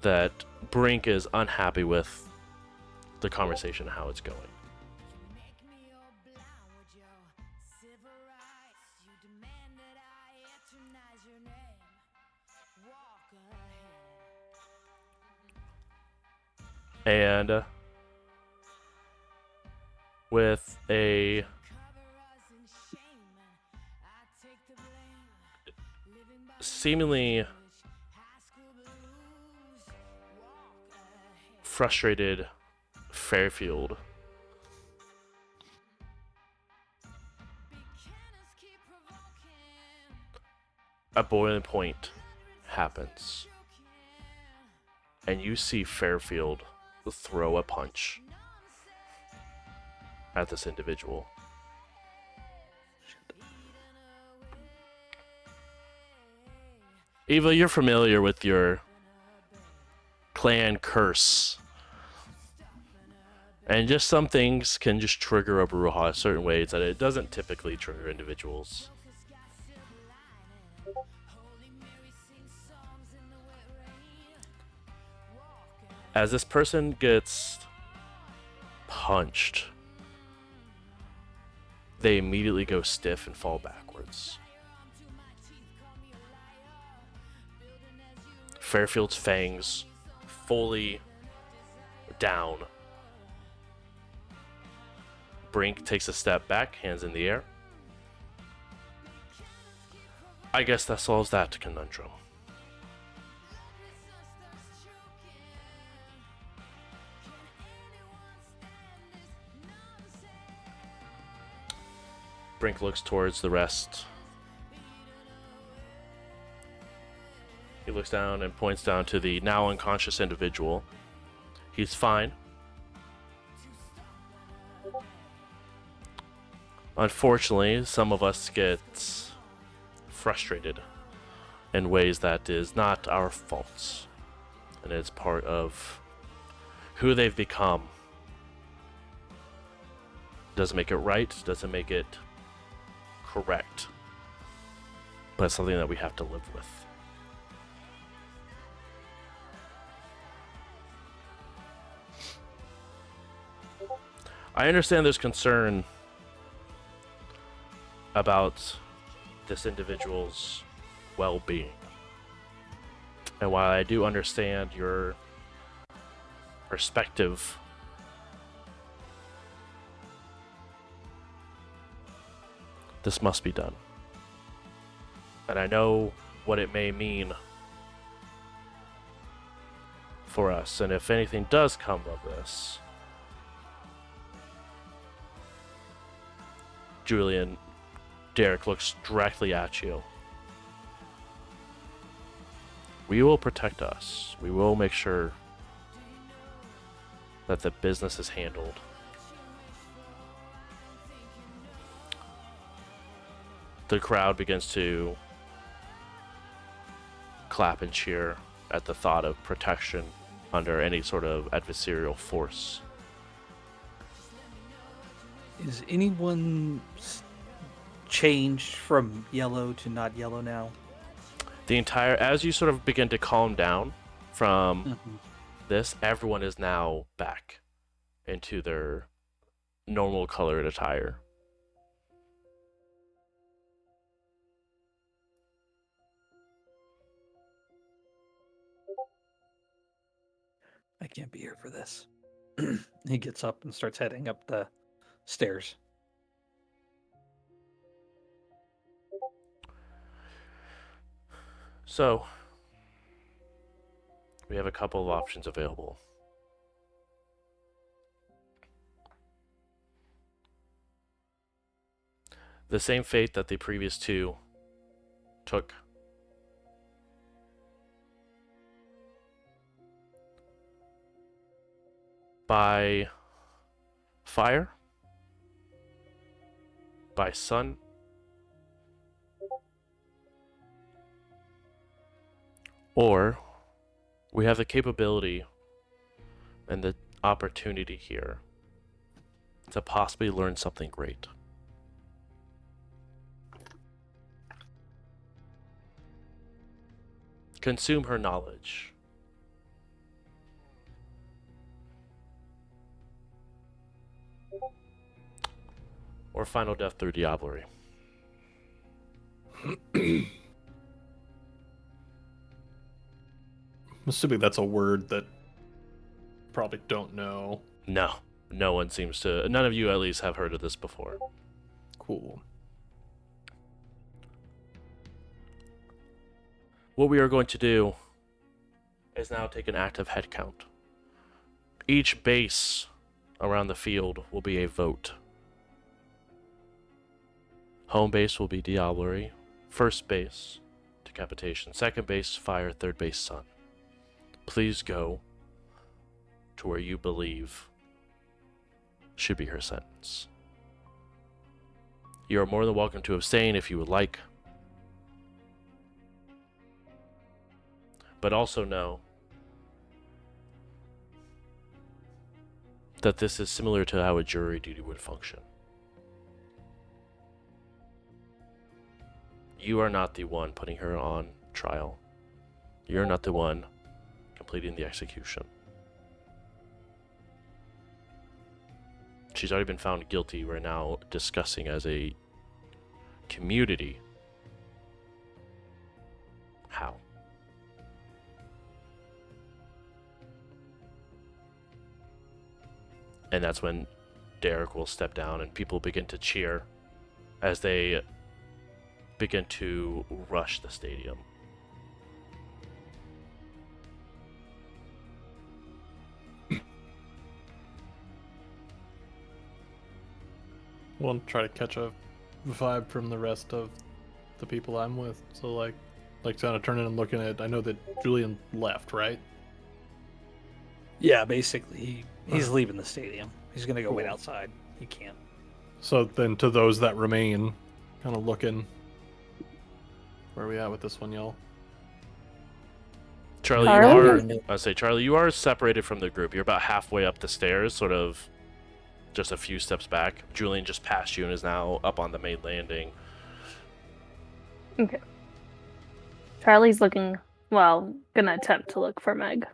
that Brink is unhappy with the conversation and how it's going. And with a seemingly frustrated Fairfield a boiling point happens, and you see Fairfield throw a punch at this individual. Eva, you're familiar with your clan curse. And just some things can just trigger a Bruja certain ways that it doesn't typically trigger individuals. As this person gets punched, they immediately go stiff and fall backwards. Fairfield's fangs fully down. Brink takes a step back, hands in the air. I guess that solves that conundrum. Brink looks towards the rest. He looks down and points down to the now unconscious individual. He's fine. Unfortunately, some of us get frustrated in ways that is not our faults. And it's part of who they've become. Doesn't make it right, doesn't make it correct. But it's something that we have to live with. I understand there's concern about this individual's well-being. And while I do understand your perspective, this must be done. And I know what it may mean for us. And if anything does come of this, Julian, Derek looks directly at you. We will protect us. We will make sure that the business is handled. The crowd begins to clap and cheer at the thought of protection under any sort of adversarial force. Is anyone changed from yellow to not yellow now? As you sort of begin to calm down from this, everyone is now back into their normal colored attire. I can't be here for this. He gets up and starts heading up the stairs. So, we have a couple of options available. The same fate that the previous two took. By fire, by sun, or we have the capability and the opportunity here to possibly learn something great. Consume her knowledge. Or final death through diablerie. I'm assuming that's a word that probably don't know. No. No one seems to. None of you at least have heard of this before. Cool. What we are going to do is now take an active head count. Each base around the field will be a vote. Home base will be diablerie. First base, decapitation. Second base, fire. Third base, sun. Please go to where you believe should be her sentence. You are more than welcome to abstain if you would like. But also know that this is similar to how a jury duty would function. You are not the one putting her on trial. You're not the one completing the execution. She's already been found guilty. We're now discussing as a community how. And that's when Derek will step down and people begin to cheer as they begin to rush the stadium. We'll try to catch a vibe from the rest of the people I'm with. So like kind of turning and looking at. I know that Julian left, right? Yeah, basically, he's leaving the stadium. He's gonna go wait Cool. outside. He can't. So then, to those that remain, kind of looking. Where are we at with this one, y'all? Charlie, Charlie? Charlie, you are separated from the group. You're about halfway up the stairs, sort of just a few steps back. Julian just passed you and is now up on the main landing. Okay. Charlie's looking, well, gonna attempt to look for Meg. At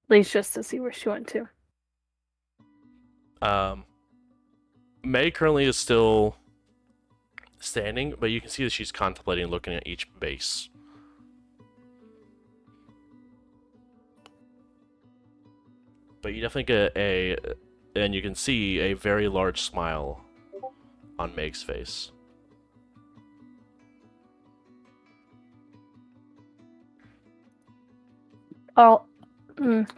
least just to see where she went to. May currently is still standing, but you can see that she's contemplating looking at each base. But you definitely get and you can see a very large smile on Meg's face. Oh,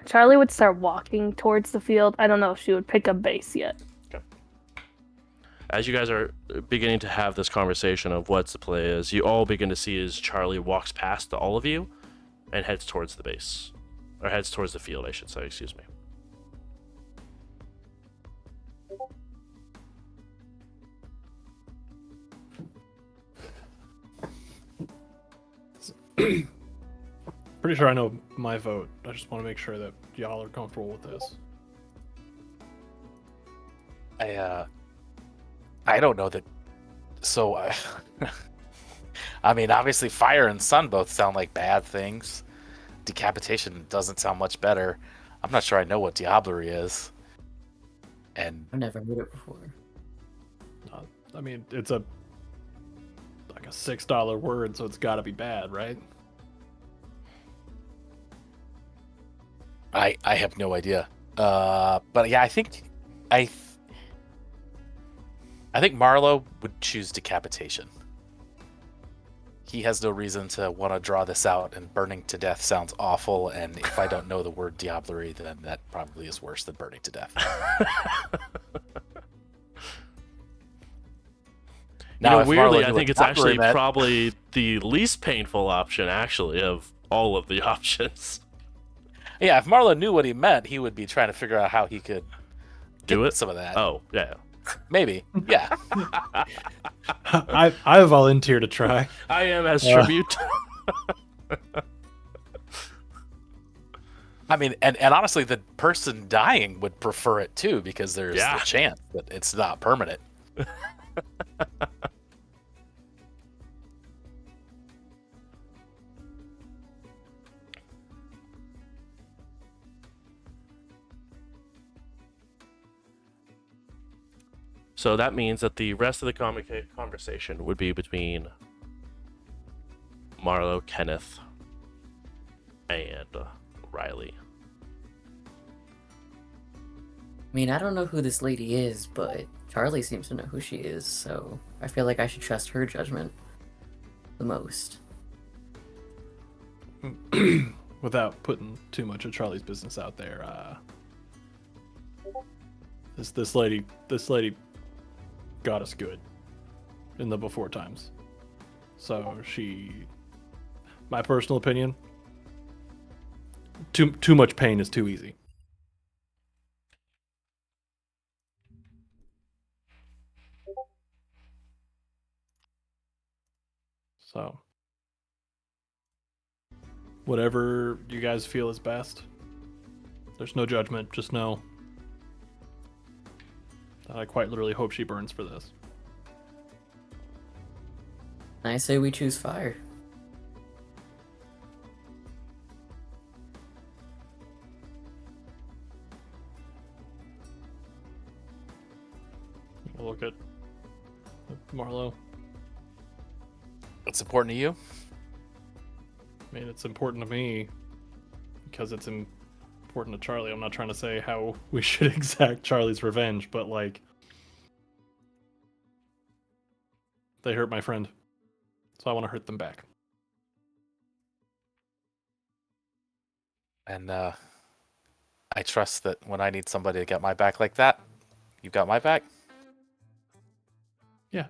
Charlie would start walking towards the field. I don't know if she would pick a base yet. As you guys are beginning to have this conversation of what's the play is, you all begin to see as Charlie walks past all of you and heads towards the base. Or heads towards the field, I should say, excuse me. Pretty sure I know my vote. I just want to make sure that y'all are comfortable with this. I don't know that. So, I mean, obviously, fire and sun both sound like bad things. Decapitation doesn't sound much better. I'm not sure I know what diablerie is. And I've never heard it before. I mean, it's like a $6 word, so it's got to be bad, right? I have no idea. But yeah, I think Marlowe would choose decapitation. He has no reason to want to draw this out, and burning to death sounds awful, and if I don't know the word diablerie, then that probably is worse than burning to death. Now, if Marlowe weirdly, knew I what think it's actually diablerie meant- probably the least painful option, actually, of all of the options. Yeah, if Marlowe knew what he meant, he would be trying to figure out how he could Do get it? some of that. Oh, yeah. Maybe, yeah. I volunteer to try. I am as tribute. I mean, and honestly, the person dying would prefer it too, because there's Yeah. the chance that it's not permanent. So that means that the rest of the conversation would be between Marlowe, Kenneth, and Riley. I mean, I don't know who this lady is, but Charlie seems to know who she is, so I feel like I should trust her judgment the most. Without putting too much of Charlie's business out there, this lady got us good in the before times. So my personal opinion, too much pain is too easy. So whatever you guys feel is best. There's no judgment, just know that I quite literally hope she burns for this. I say we choose fire. We'll look at Marlowe. It's important to you? I mean, it's important to me because it's important to Charlie. I'm not trying to say how we should exact Charlie's revenge, but like, they hurt my friend, so I want to hurt them back. And I trust that when I need somebody to get my back like that, you've got my back. Yeah.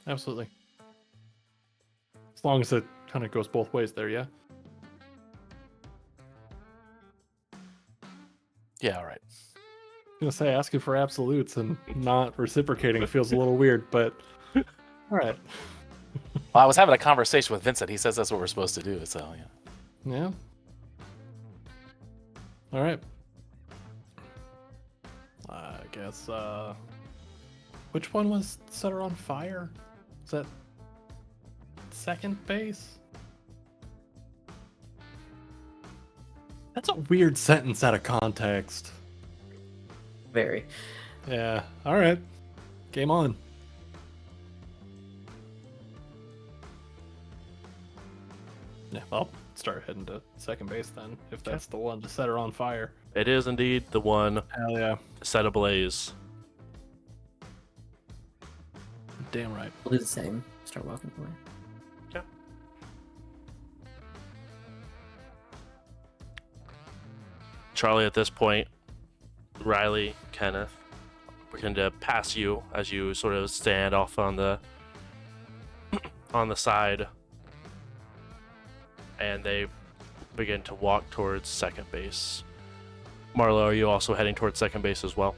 absolutely. As long as it kind of goes both ways there, yeah? Yeah, all right. I was gonna say, asking for absolutes and not reciprocating feels a little weird, but alright. Well, I was having a conversation with Vincent. He says that's what we're supposed to do, so yeah. Yeah. Alright. I guess, which one was set her on fire? Is that second base? That's a weird sentence out of context. Very. Yeah. Alright. Game on. Yeah, I'll start heading to second base then, if that's the one to set her on fire. It is indeed the one Hell yeah. set ablaze. Damn right. We'll do the same. Start walking away. Charlie, at this point, Riley, Kenneth, begin to pass you as you sort of stand off on the side, and they begin to walk towards second base. Marlo, are you also heading towards second base as well?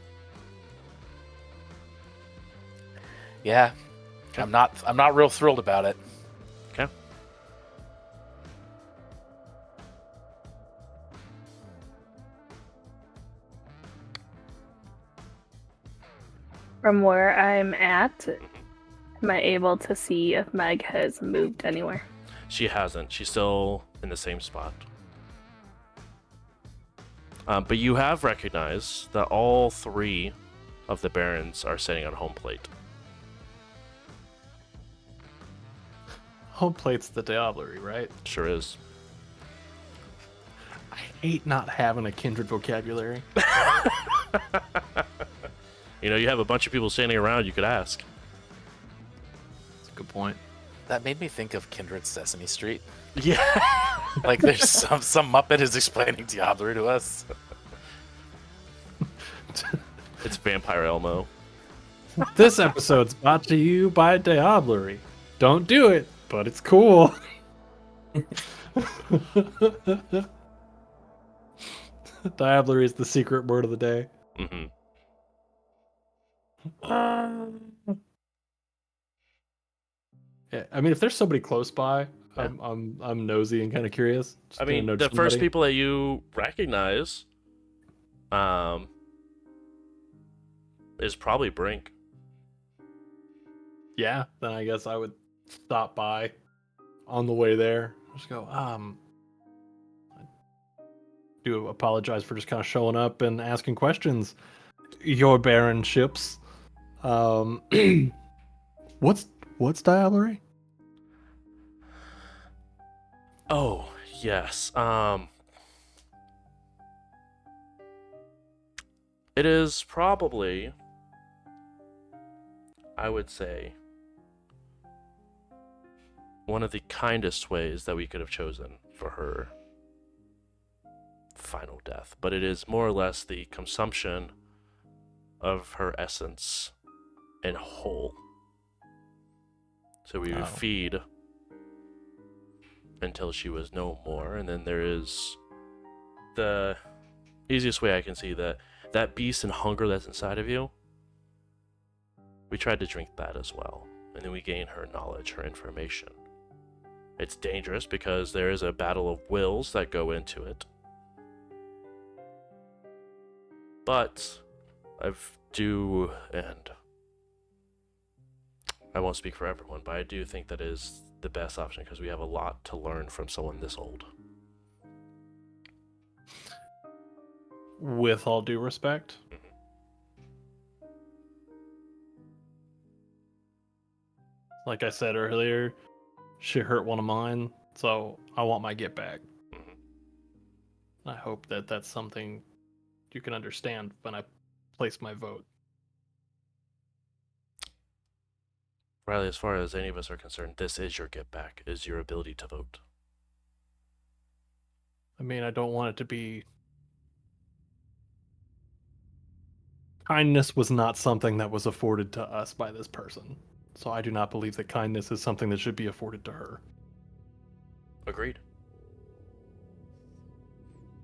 Yeah. I'm not real thrilled about it. Okay. From where I'm at, am I able to see if Meg has moved anywhere? She hasn't. She's still in the same spot. But you have recognized that all three of the Barons are sitting on home plate. Home plate's the Diablerie, right? Sure is. I hate not having a kindred vocabulary. You know, you have a bunch of people standing around you could ask. That's a good point. That made me think of Kindred Sesame Street. Yeah. Like there's some Muppet is explaining Diablo to us. It's Vampire Elmo. This episode's brought to you by Diablerie. Don't do it, but it's cool. Diablerie is the secret word of the day. Mm-hmm. Yeah, I mean, if there's somebody close by, Yeah. I'm nosy and kind of curious. Just I gonna mean, nudge the first somebody. people that you recognize, is probably Brink. Yeah, then I guess I would stop by on the way there. Just go, I do apologize for just kind of showing up and asking questions. Your baronships. What's Diablerie? Oh, yes. It is probably, I would say, one of the kindest ways that we could have chosen for her final death. But it is more or less the consumption of her essence in whole. So we would Oh. feed until she was no more, and then there is the easiest way I can see that beast and hunger that's inside of you. We tried to drink that as well, and then we gain her knowledge, her information. It's dangerous because there is a battle of wills that go into it. But I won't speak for everyone, but I do think that is the best option because we have a lot to learn from someone this old. With all due respect. Like I said earlier, she hurt one of mine, so I want my get back. Mhm. I hope that that's something you can understand when I place my vote. Riley, as far as any of us are concerned, this is your get back, is your ability to vote. I mean, I don't want it to be... Kindness was not something that was afforded to us by this person. So I do not believe that kindness is something that should be afforded to her. Agreed.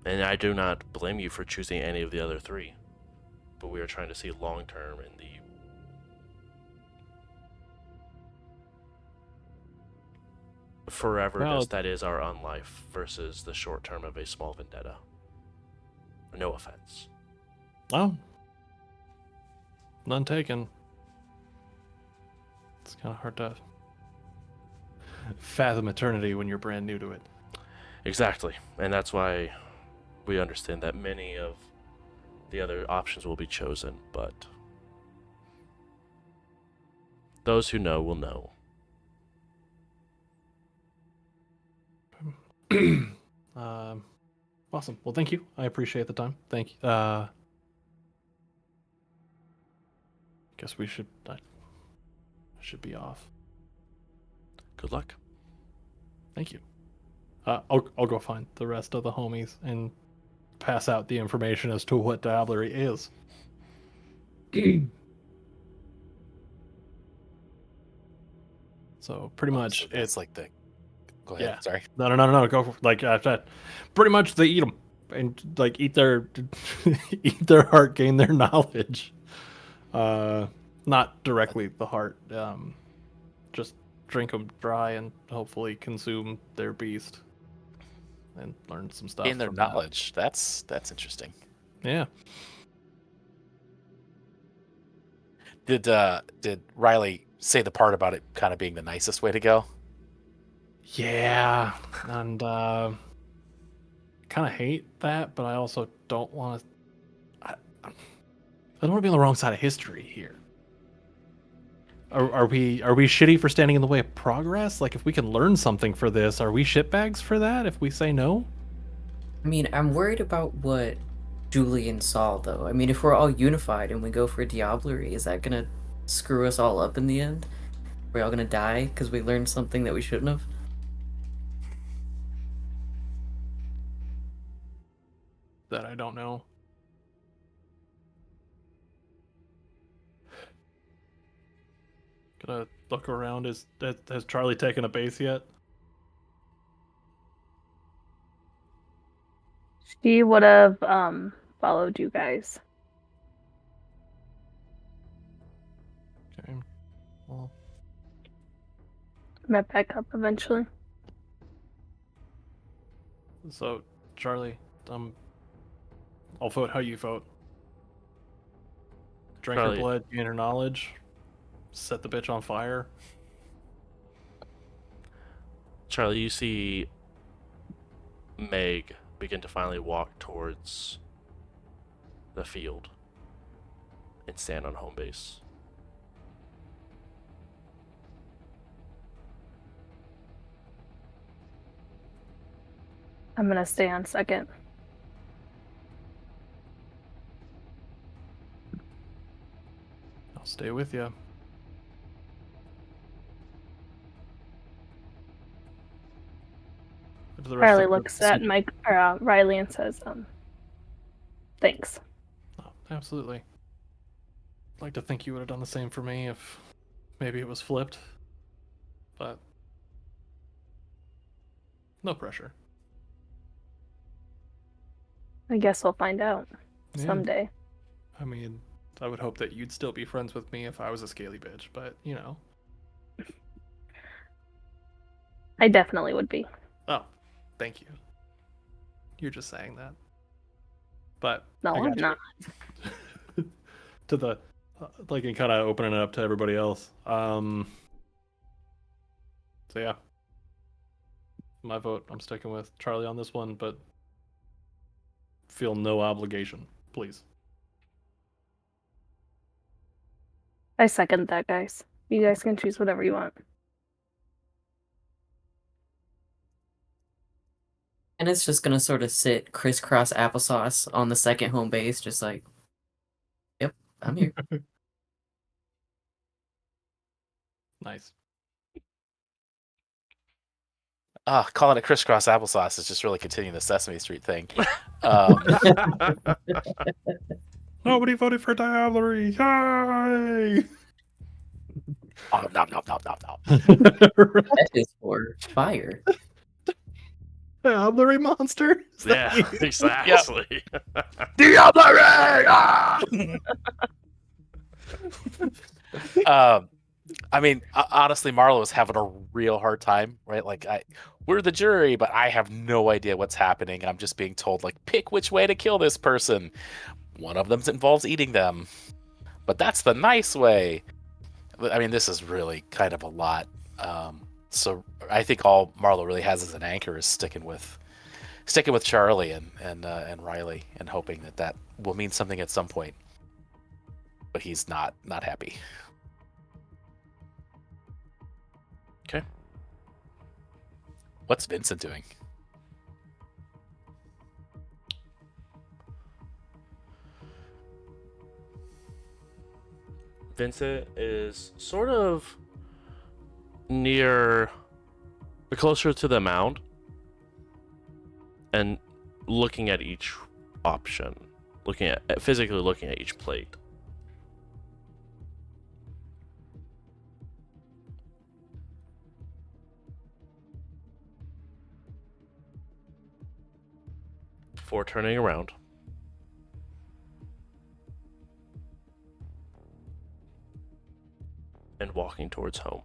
And I do not blame you for choosing any of the other three. But we are trying to see long term in the foreverness that is our unlife versus the short term of a small vendetta. No offense. Well, none taken. It's kind of hard to fathom eternity when you're brand new to it. Exactly. And that's why we understand that many of the other options will be chosen, but those who know will know. Awesome. Well, thank you. I appreciate the time. Thank you. Guess I should be off. Good luck. Thank you. I'll go find the rest of the homies and pass out the information as to what dabblery is. So pretty much So it's like the. Go ahead. Yeah. Sorry. No. Go for, like pretty much they eat them and like eat their eat their heart, gain their knowledge. Not directly the heart. Just drink them dry and hopefully consume their beast and learn some stuff. Gain their from that. knowledge. That's interesting. Yeah. Did Riley say the part about it kind of being the nicest way to go? Yeah, and kind of hate that, but I also don't want to. I don't want to be on the wrong side of history here. Are we shitty for standing in the way of progress? Like, if we can learn something for this, are we shitbags for that? If we say no? I mean, I'm worried about what Julian saw, though. I mean, if we're all unified and we go for Diablerie, is that gonna screw us all up in the end? We're all gonna die because we learned something that we shouldn't have? That I don't know. Gonna look around. Has Charlie taken a base yet? She would have followed you guys. Okay. Well, Met back up eventually. so Charlie, I'll vote how you vote. Drink Charlie. her blood, gain her knowledge, set the bitch on fire. Charlie, you see Meg begin to finally walk towards the field and stand on home base. I'm gonna stay on second. I'll stay with you. Riley looks at Mike or Riley and says, "Thanks." Oh, absolutely. I'd like to think you would have done the same for me if maybe it was flipped, but no pressure. I guess we'll find out someday. I mean, I would hope that you'd still be friends with me if I was a scaly bitch, but you know. I definitely would be. Oh, thank you. You're just saying that. But No, I got I'm you. not. To the like, and kind of opening it up to everybody else. So yeah, my vote. I'm sticking with Charlie on this one, but feel no obligation, please. I second that, guys. You guys can choose whatever you want. And it's just gonna sort of sit crisscross applesauce on the second home base, just like, yep, I'm here. Nice. Calling it crisscross applesauce is just really continuing the Sesame Street thing. Nobody voted for Diablerie. Yay! Oh, nom, nom, nom, nom, nom. That is for fire. Diablerie monster. Is that Yeah, you? exactly. I mean, honestly, Marlo is having a real hard time, right? Like, we're the jury, but I have no idea what's happening. I'm just being told, like, pick which way to kill this person. One of them involves eating them, but that's the nice way. I mean, this is really kind of a lot. So I think all Marlo really has as an anchor is sticking with Charlie and Riley, and hoping that will mean something at some point. But he's not happy. Okay. What's Vincent doing? Vincent is sort of closer to the mound and looking at each option, physically looking at each plate. Before turning around. And walking towards home.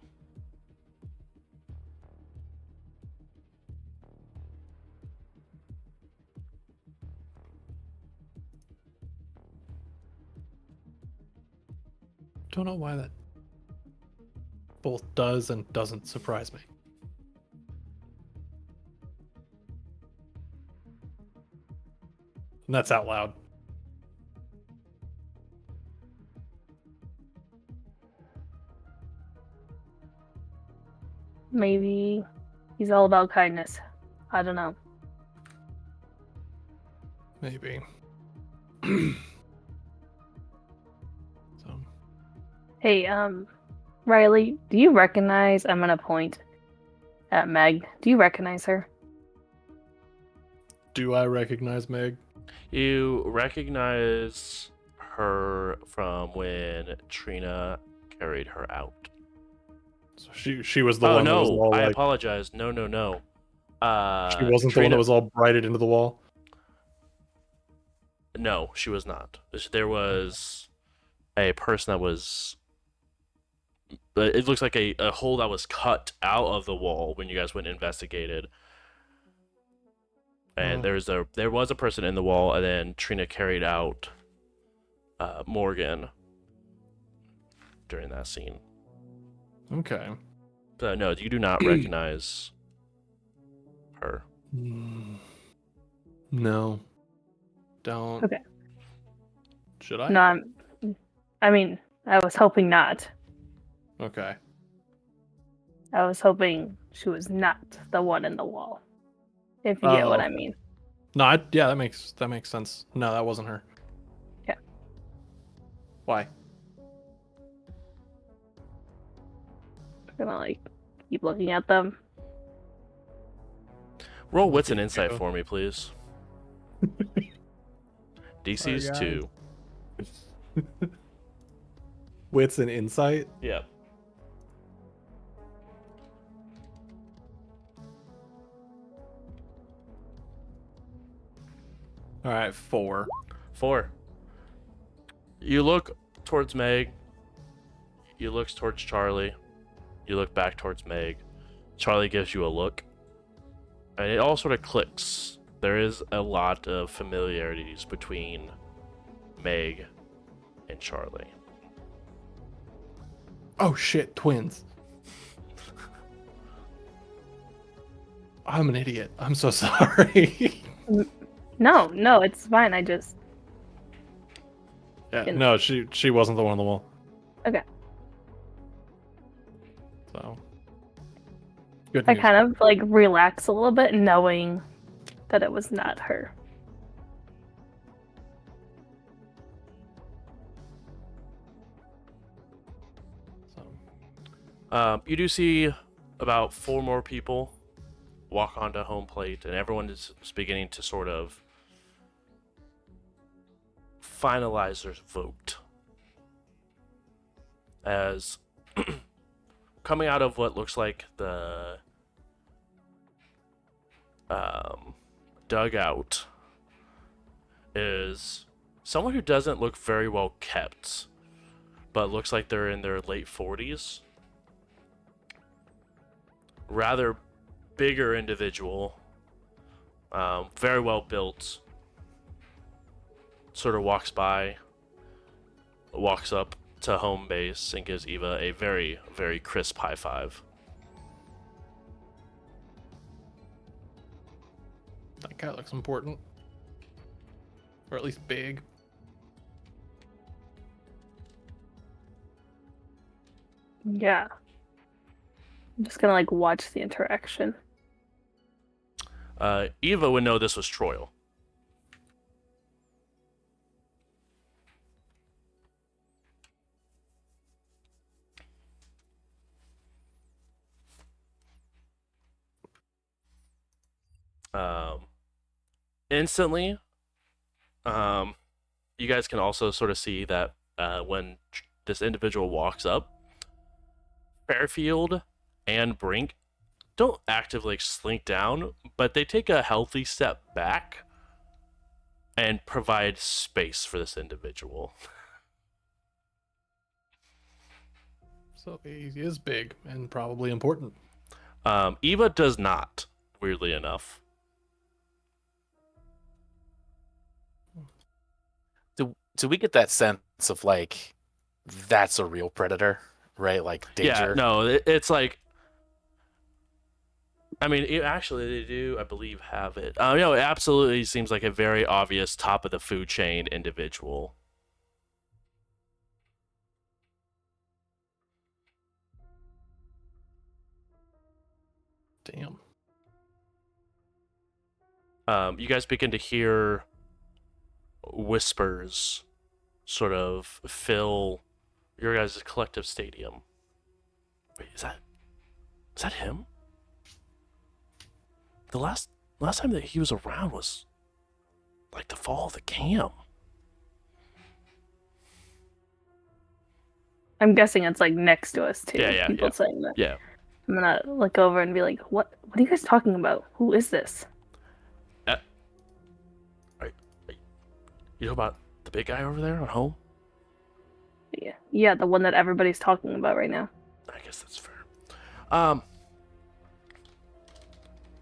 Don't know why that both does and doesn't surprise me. And that's out loud. Maybe he's all about kindness. I don't know. Maybe. So, Hey, Riley, do you recognize? I'm gonna point at Meg. Do you recognize her? do I recognize Meg? You recognize her from when Trina carried her out. So she was the Oh one that was no, all I like, apologize. No. she wasn't the one that was all brighted into the wall. No, she was not. There was a person that was. But it looks like a hole that was cut out of the wall when you guys went and investigated. And Oh. there was a person in the wall, and then Trina carried out Morgan during that scene. Okay. But no, you do not recognize her. No. Don't. Okay. Should I? No, I mean, I was hoping not. Okay. I was hoping she was not the one in the wall. If you get what I okay. mean. No, yeah, that makes sense. No, that wasn't her. Yeah. Why? I'm gonna keep looking at them. Roll Look wits at and insight you. for me, please. DC's Sorry, 2. Wits and insight. Yep. All right, 4. 4. You look towards Meg. You look towards Charlie. You look back towards Meg. Charlie gives you a look. And it all sort of clicks. There is a lot of familiarities between Meg and Charlie. Oh shit, twins. I'm an idiot. I'm so sorry. No, it's fine. I just Yeah, no, she wasn't the one on the wall. okay. So good I news. kind of relax a little bit, knowing that it was not her. So, You do see about 4 more people walk onto home plate, and everyone is beginning to sort of finalize their vote. As coming out of what looks like the dugout is someone who doesn't look very well kept, but looks like they're in their late 40s. Rather bigger individual, very well built. Sort of walks up to home base and gives Eva a very, very crisp high five. That guy looks important. Or at least big. Yeah. I'm just gonna like watch the interaction. Eva would know this was Troil. Instantly, you guys can also sort of see that when this individual walks up, Fairfield and Brink don't actively slink down, but they take a healthy step back and provide space for this individual. So he is big and probably important. Eva does not, weirdly enough. Do we get that sense of like that's a real predator, right? Like danger. Yeah, no, it's like. I mean, actually, they do, I believe, have it. You know, it absolutely seems like a very obvious top of the food chain individual. Damn. You guys begin to hear whispers sort of fill your guys' collective stadium. Wait, is that him? The last time that he was around was like the fall of the camp. I'm guessing it's like next to us too. Yeah, People yeah. saying that. Yeah. I'm gonna look over and be like, "What are you guys talking about? Who is this?" You know about the big guy over there on home? Yeah, the one that everybody's talking about right now. I guess that's fair.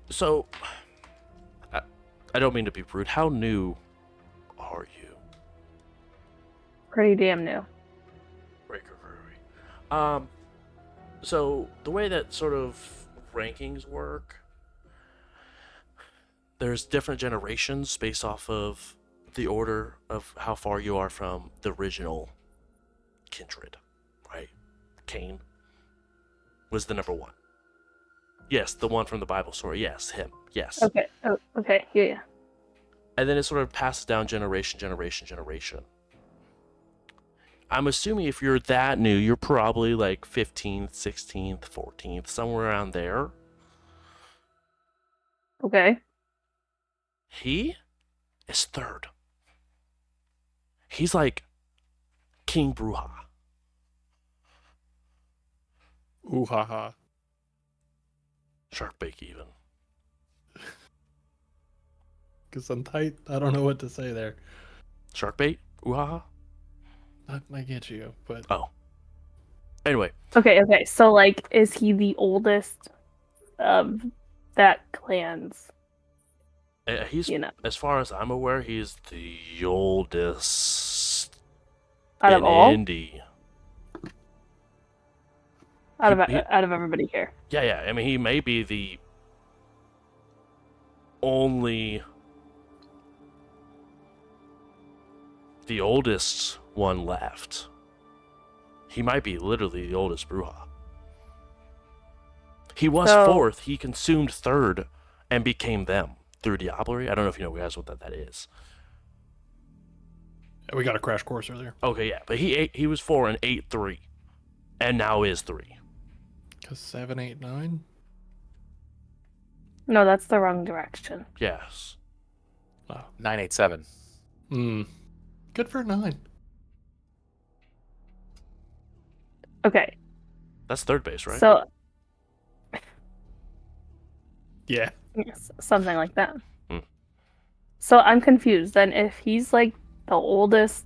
So, I don't mean to be rude. How new are you? Pretty damn new. Breaker Brewery. So the way that sort of rankings work, there's different generations based off of the order of how far you are from the original kindred, right? Cain was the number one. Yes, the one from the Bible story. Yes, him. Yes. Okay. Oh, okay. Yeah. And then it sort of passes down generation. I'm assuming if you're that new, you're probably like 15th, 16th, 14th, somewhere around there. Okay. He is third. He's like King Bruja. Ooh ha ha. Shark bake even. Cause I'm tight. I don't know what to say there. Shark bait? Ooh-ha-ha? I get you, but Oh. Anyway. Okay. So, like, is he the oldest of that clan's? He's, as far as I'm aware, he's the oldest Out of in all? Indy. Out of everybody here. Yeah. I mean, he may be the oldest one left. He might be literally the oldest Bruja. He was fourth. He consumed third and became them through Diablerie. I don't know if you know guys what that is. we got a crash course earlier. Okay, yeah, but he was 4 and 8 3, and now is 3. Cause 7, 8, 9. No, that's the wrong direction. Yes. Wow. 987. Good for 9. Okay. That's third base, right? So Yeah. yes, something like that. Hmm. So I'm confused. Then if he's like the oldest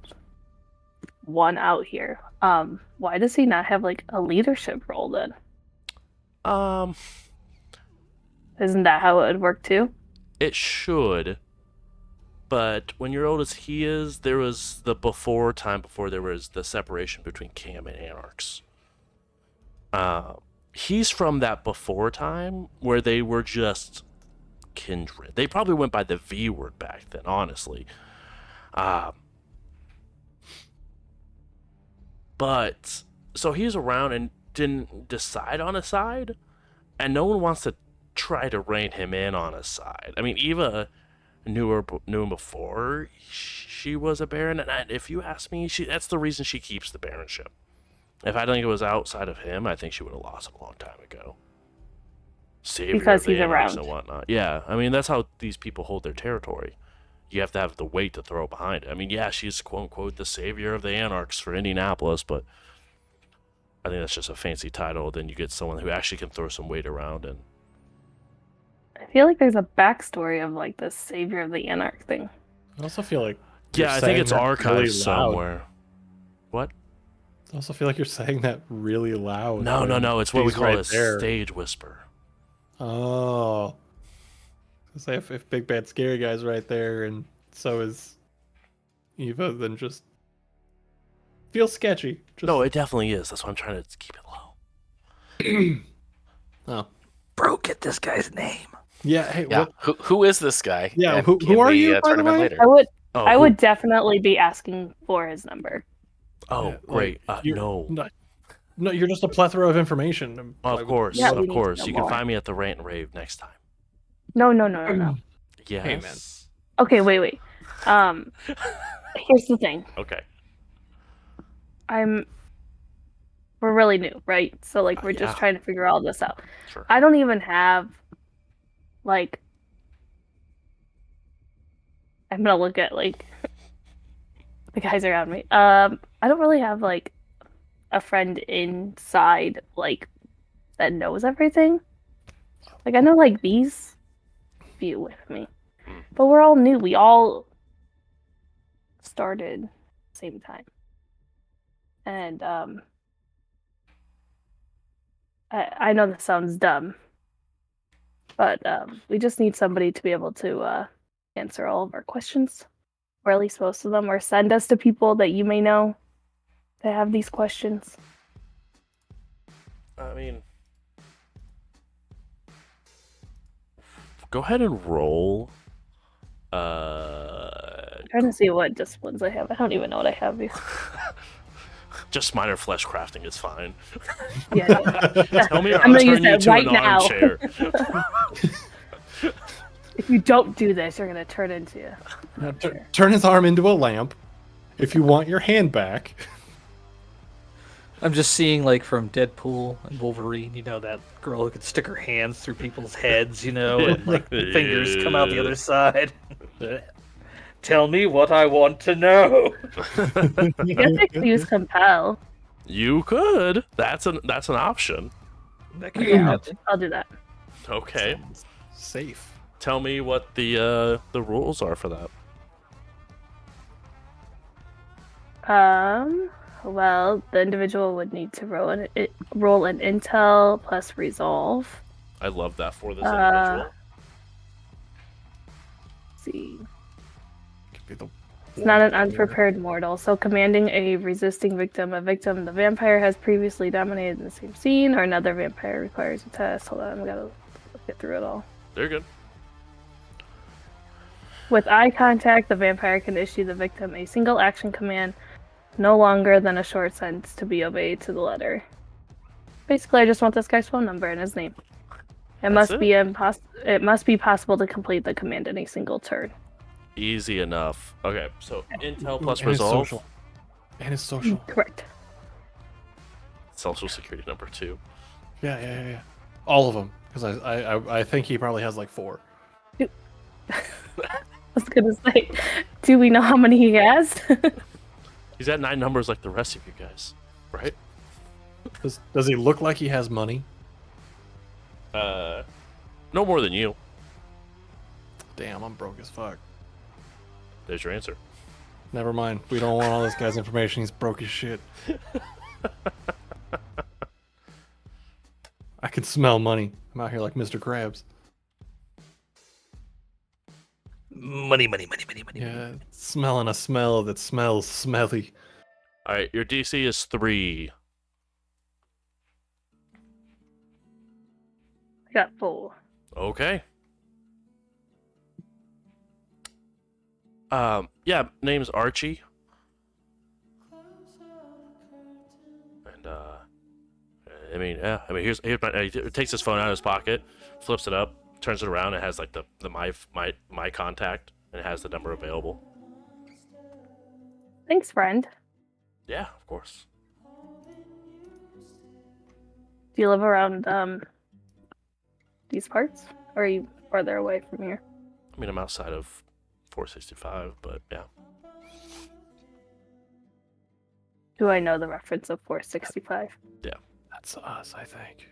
one out here, why does he not have like a leadership role then? Um, Isn't that how it would work too? it should, but when you're old as he is, there was the before there was the separation between Cam and Anarchs. He's from that before time where they were just kindred. They probably went by the V word back then, honestly. But so he's around and didn't decide on a side, and no one wants to try to rein him in on a side. I mean, Eva knew him before she was a baron, and if you ask me, that's the reason she keeps the baronship. If I think it was outside of him, I think she would have lost him a long time ago. Savior Because of the he's Anarchs around. and whatnot. Yeah, I mean that's how these people hold their territory. You have to have the weight to throw behind it. I mean, yeah, she's quote unquote the savior of the Anarchs for Indianapolis, but I think that's just a fancy title. Then you get someone who actually can throw some weight around. And I feel like there's a backstory of like the savior of the anarch thing. I also feel like yeah, I think it's archived somewhere. What? I also feel like you're saying that really loud. No. It's what we she's call right a there. stage whisper. Oh. Say if Big Bad Scary Guy's right there and so is Eva, then just feels sketchy. Just... No, it definitely is. That's why I'm trying to keep it low. Oh. Bro, get this guy's name. Yeah, hey, Yeah. what... Who is this guy? Yeah, And who can are we, you, by turn the him in way? later? I would definitely be asking for his number. Oh, Yeah, great. you're- No. No, you're just a plethora of information. Of course, Yeah, we of need to course. know You can more. find me at the rant and rave next time. No. Yes. Hey, man. Okay, wait. Here's the thing. Okay. We're really new, right? So like we're just Yeah. trying to figure all this out. Sure. I don't even have like I'm gonna look at like the guys around me. I don't really have like a friend inside like that knows everything. Like I know like these few with me. But we're all new. We all started same time. And I know this sounds dumb, but we just need somebody to be able to answer all of our questions, or at least most of them, or send us to people that you may know that have these questions. I mean, go ahead and roll. I'm trying to see what disciplines I have. I don't even know what I have here. Just minor flesh crafting is fine. Yeah. Tell me, I'm I'll gonna use turn you that to right an now. armchair. If you don't do this, you're gonna turn into Now, turn his arm into a lamp. If you want your hand back. I'm just seeing like from Deadpool and Wolverine, you know, that girl who could stick her hands through people's heads, you know, and like the fingers come out the other side. Tell me what I want to know. I guess I could use compel. You could. That's an option. That could Yeah, happen. I'll do that. Okay. Safe. Tell me what the rules are for that. Well, the individual would need to roll an intel plus resolve. I love that for this individual. Let's see. Could be the It's not an unprepared mortal, so commanding a resisting victim. A victim the vampire has previously dominated in the same scene, or another vampire requires a test. Hold on, we gotta get through it all. They're good. With eye contact, the vampire can issue the victim a single action command, no longer than a short sentence to be obeyed to the letter. Basically, I just want this guy's phone number and his name. It must be possible to complete the command in a single turn. Easy enough. Okay, so intel plus and his resolve. social. And his social. Correct. Social security number 2. Yeah. All of them. Because I think he probably has like 4. I was gonna say, do we know how many he has? He's got 9 numbers like the rest of you guys, right? Does he look like he has money? No more than you. Damn, I'm broke as fuck. There's your answer. Never mind. We don't want all this guy's information. He's broke as shit. I can smell money. I'm out here like Mr. Krabs. Money. Yeah, smelling a smell that smells smelly. All right, your DC is 3. I got 4. Okay. Yeah, name's Archie. And here's my, he takes his phone out of his pocket, flips it up, turns it around, and has like the my contact, and it has the number available. Thanks, friend. Yeah, of course. Do you live around these parts, or are you farther away from here? I mean, I'm outside of 465, but yeah. Do I know the reference of 465? That's us, I think.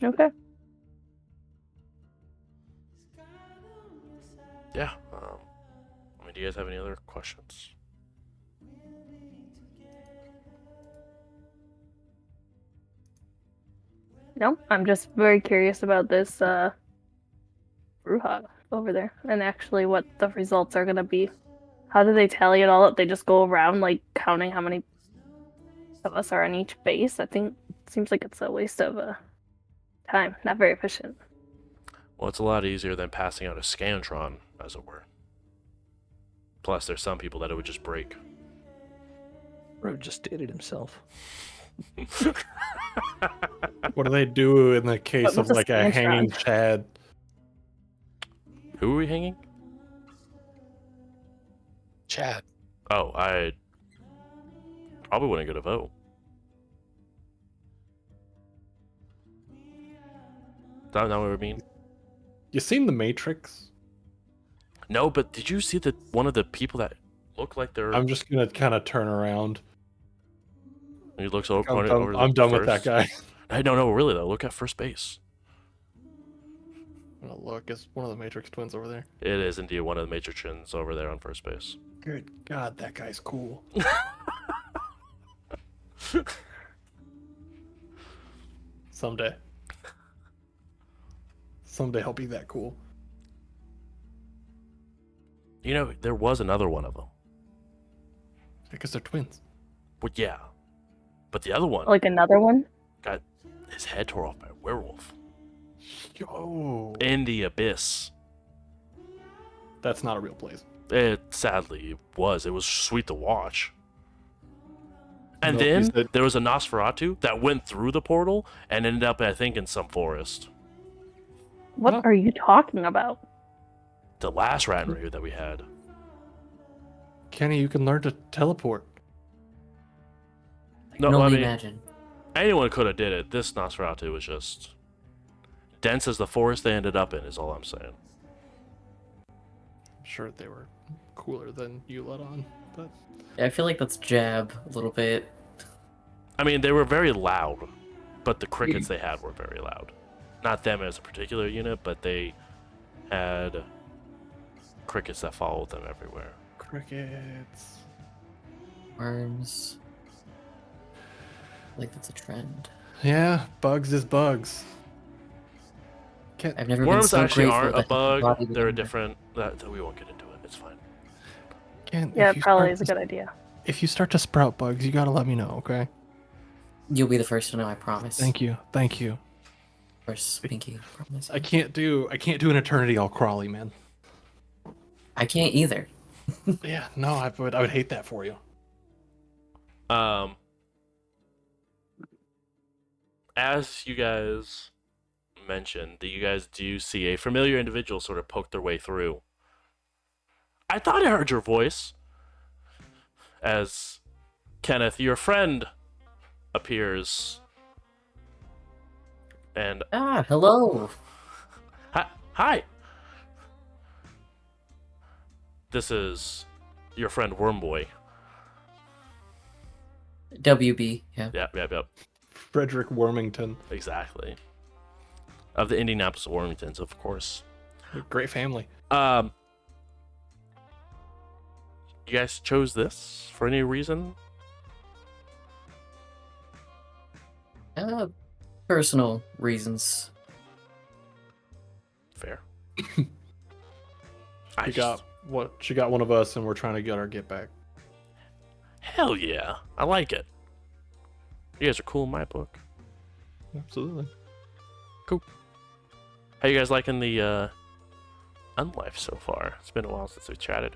Okay. Yeah. Do you guys have any other questions? No, I'm just very curious about this Bruja over there, and actually what the results are gonna be. How do they tally it all up? They just go around like counting how many of us are on each base. I think it seems like it's a waste of time. Not very efficient. Well, it's a lot easier than passing out a Scantron, as it were. Plus, there's some people that it would just break. Bro just did it himself. What do they do in the case of what's a like a Scantron? hanging Chad? Who are we hanging? Chad. Oh, I probably wouldn't get a vote. Is that not what I mean? You seen The Matrix? No, but did you see that one of the people that look like they're... I'm just gonna kind of turn around. He looks over, I'm done with that guy. Hey, no, really though. Look at first base. I'm gonna look. It's one of the Matrix twins over there. It is indeed one of the major chins over there on first base. Good God, that guy's cool. Someday. Someday I'll be that cool. You know, there was another one of them. Because they're twins. Well, yeah. But the other one Like another one? got his head tore off by a werewolf. Yo. In the abyss. That's not a real place. It sadly was. It was sweet to watch. And Nope, you then said- there was a Nosferatu that went through the portal and ended up, I think, in some forest. What Huh? are you talking about? The last rat and review that we had. Kenny, you can learn to teleport. I can only imagine. anyone could have did it. This Nosferatu was just dense as the forest they ended up in, is all I'm saying. I'm sure they were cooler than you let on, but Yeah, I feel like that's jab a little bit. I mean, they were very loud, but the crickets they had were very loud. Not them as a particular unit, but they had crickets that followed them everywhere. crickets. Worms. Like that's a trend. Yeah, bugs is bugs. I've never Worms been so actually grateful aren't a to have a body bug. They're a within there. different... That we won't get into it. It's fine. Ken, Yeah, if it you probably start is a to- good idea. If you start to sprout bugs, you gotta let me know, okay? You'll be the first to know, I promise. Thank you. Thank you. First, Pinky, promise. I can't do an eternity all crawly, man. I can't either. Yeah, no, I would hate that for you. As you guys mentioned, that you guys do see a familiar individual sort of poke their way through. I thought I heard your voice. As Kenneth, your friend, appears. And Ah, hello. hi. This is your friend Wormboy. WB, yeah. Yep. Frederick Wormington. Exactly. Of the Indianapolis Wormingtons, of course. Great family. You guys chose this for any reason? Personal reasons. Fair. She got one of us, and we're trying to get our get back. Hell yeah. I like it. You guys are cool in my book. Absolutely. How you guys liking the Unlife so far? It's been a while since we chatted.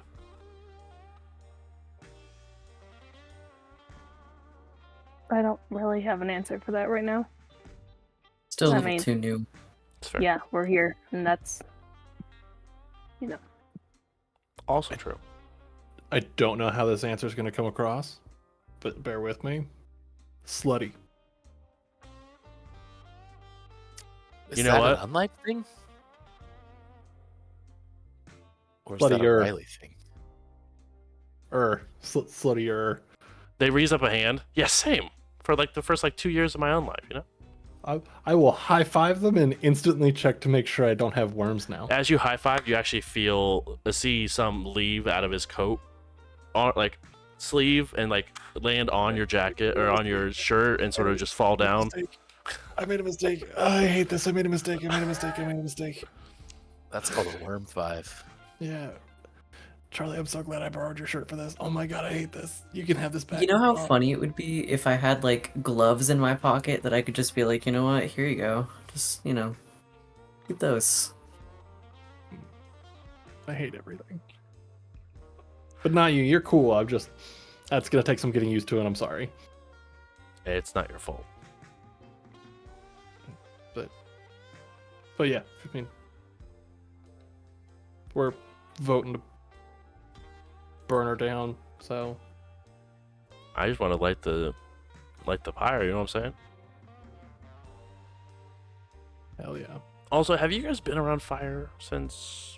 I don't really have an answer for that right now. Still a I little mean- too new. It's fair. Yeah, we're here, and that's, Also true. I don't know how this answer is going to come across, but bear with me. Slutty. Is You know that what? an unlike thing? Or is that a Sluttier. Riley thing? Sluttier. They raise up a hand. Yeah, same. For like the first 2 years of my own life, you know? I will high five them and instantly check to make sure I don't have worms now. As you high five, you actually see some leave out of his coat, on sleeve, and land on your jacket or on your shirt and sort of just fall down. I made a mistake. I hate this. I made a mistake. That's called a worm 5. Yeah. Charlie, I'm so glad I borrowed your shirt for this. Oh my god, I hate this. You can have this back. You know how Oh. funny it would be if I had gloves in my pocket that I could just be like, you know what, here you go. Just, keep those. I hate everything. But not you. You're cool. That's gonna take some getting used to, and I'm sorry. It's not your fault. But yeah, I mean, we're voting to burn her down. So I just want to light the pyre. You know what I'm saying? hell yeah. Also, have you guys been around fire since?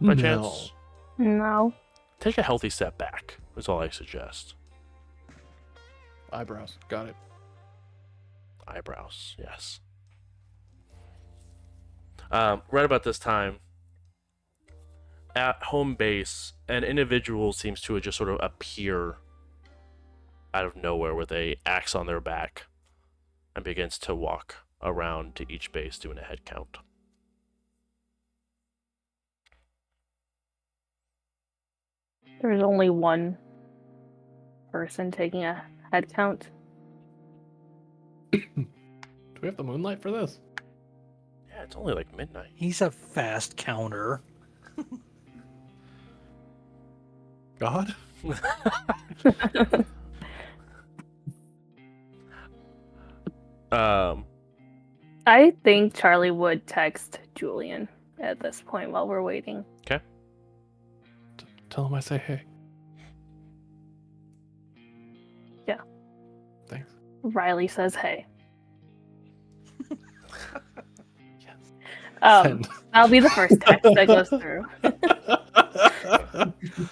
By chance? no. Take a healthy step back. Is all I suggest. Eyebrows. Got it. Eyebrows, yes. Right about this time, at home base, an individual seems to just sort of appear out of nowhere with a axe on their back and begins to walk around to each base doing a head count. There's only one person taking a head count. Do we have the moonlight for this? Yeah, it's only midnight. He's a fast counter. God? I think Charlie would text Julian at this point while we're waiting. Tell him I say hey. Yeah. Thanks. Riley says hey. Yes. Send. I'll be the first text that goes through.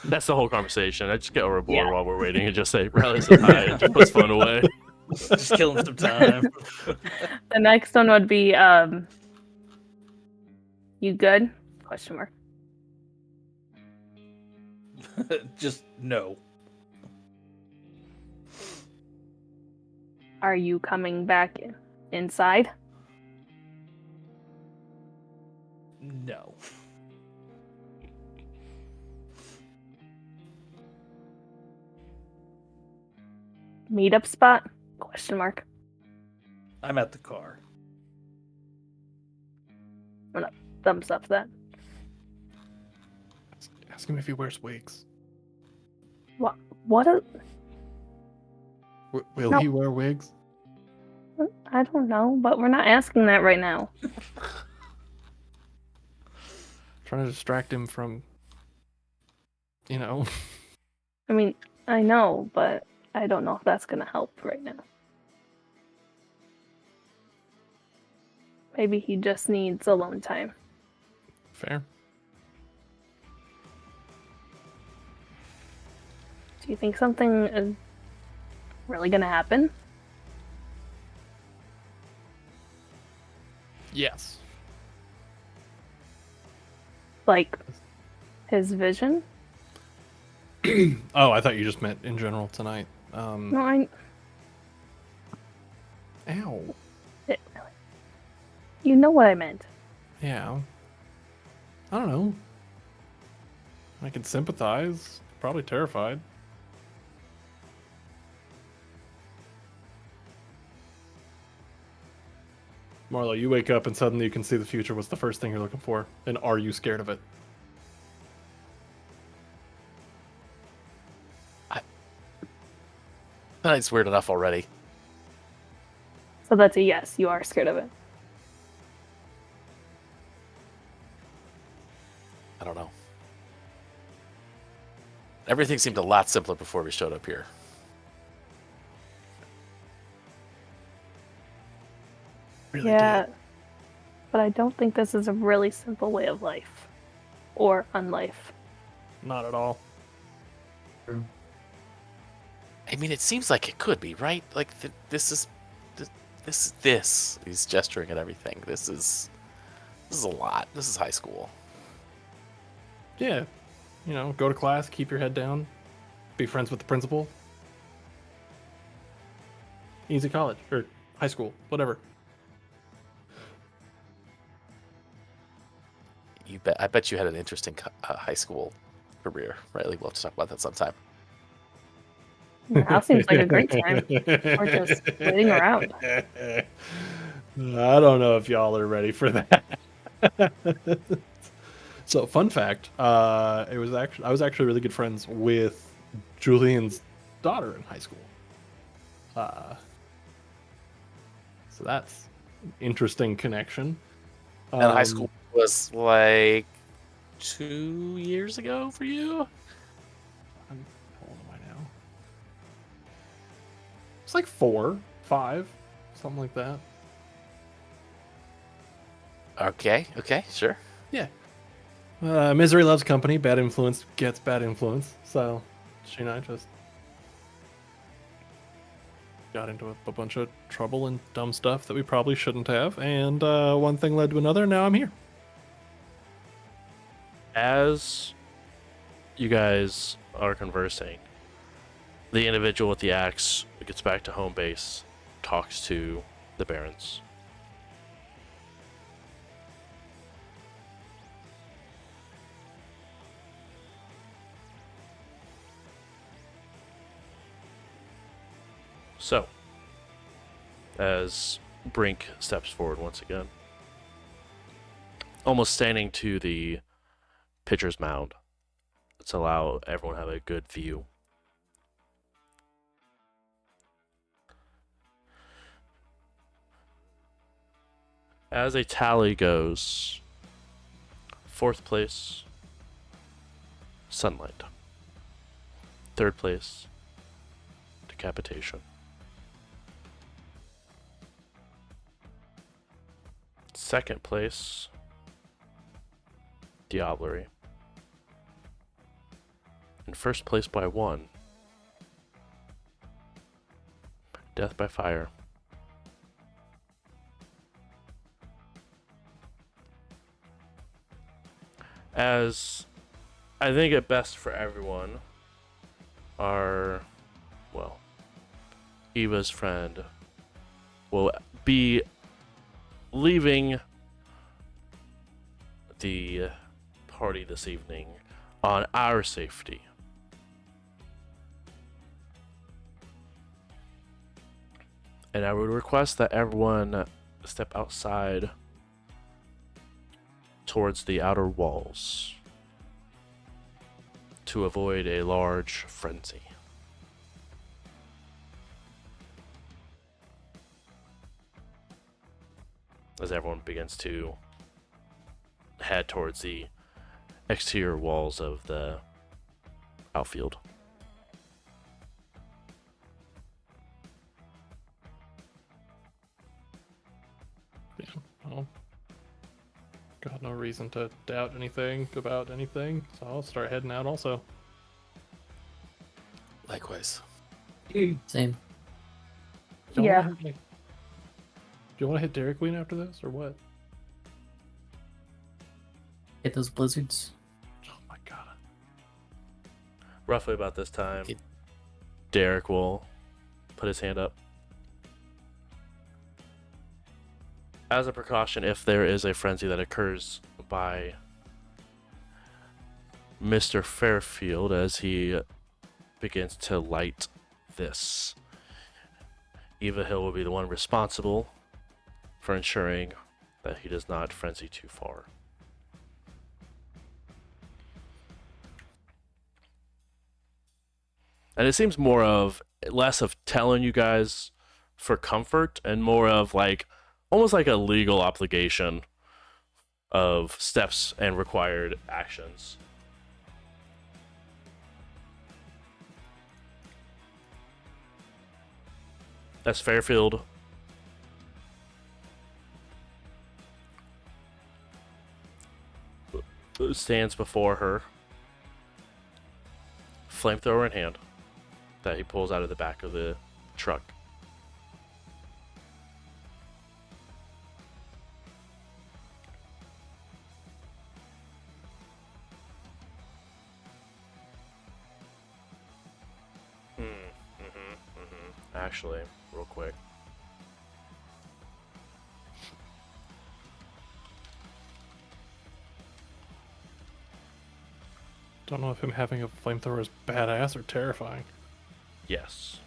That's the whole conversation. I just get overboard Yeah. while we're waiting and just say, Riley says hi, and just puts phone away. Just killing some time. The next one would be, you good? Question mark. Just no. Are you coming back inside? No. Meetup spot? Question mark. I'm at the car. Thumbs up that. Ask him if he wears wigs. What a... Will No. he wear wigs? I don't know, but we're not asking that right now. Trying to distract him from, I mean, I know, but I don't know if that's gonna help right now. Maybe he just needs alone time. Fair. Do you think something is really gonna happen? Yes. Like his vision? Oh, I thought you just meant in general tonight. No, I. Ow. You know what I meant. Yeah. I don't know. I can sympathize. Probably terrified. Marlo, you wake up and suddenly you can see the future. What's the first thing you're looking for? And are you scared of it? Tonight's weird enough already. So that's a yes. You are scared of it. I don't know. Everything seemed a lot simpler before we showed up here. Really Yeah, did. but I don't think this is a really simple way of life, or unlife. Not at all. I mean, it seems like it could be, right? Like, this. He's gesturing at everything. This is a lot. This is high school. Yeah. You know, go to class, keep your head down, be friends with the principal. Easy college, or high school, whatever. I bet you had an interesting high school career, right? Like, we'll have to talk about that sometime. Now seems like a great time. Or just waiting around. I don't know if y'all are ready for that. So, fun fact, I was actually really good friends with Julian's daughter in high school. So that's an interesting connection. And high school was like 2 years ago for you? How old am I now? It's like 4, 5, something like that. Okay, sure. Yeah. Misery loves company. Bad influence gets bad influence. So she and I just got into a bunch of trouble and dumb stuff that we probably shouldn't have. And one thing led to another. Now I'm here. As you guys are conversing, the individual with the axe gets back to home base, talks to the barons. So, as Brink steps forward once again, almost standing to the pitcher's mound to allow everyone to have a good view. As a tally goes, 4th place, Sunlight. 3rd place, Decapitation. 2nd place, Diablerie. In 1st place by 1, Death by Fire. As I think it best for everyone, Eva's friend will be leaving the party this evening on our safety. And I would request that everyone step outside towards the outer walls to avoid a large frenzy. As everyone begins to head towards the exterior walls of the outfield. Yeah, well, got no reason to doubt anything about anything, so I'll start heading out also. dice. Same. Do you Yeah. wanna hit, do you want to hit Dairy Queen after this, or what? Hit those blizzards. Oh my god. Roughly about this time, Okay. Derek will put his hand up. As a precaution, if there is a frenzy that occurs by Mr. Fairfield as he begins to light this, Eva Hill will be the one responsible for ensuring that he does not frenzy too far. And it seems less of telling you guys for comfort and more of like almost like a legal obligation of steps and required actions. As Fairfield stands before her, flamethrower in hand, that he pulls out of the back of the truck. Actually, real quick. Don't know if him having a flamethrower is badass or terrifying. Yes.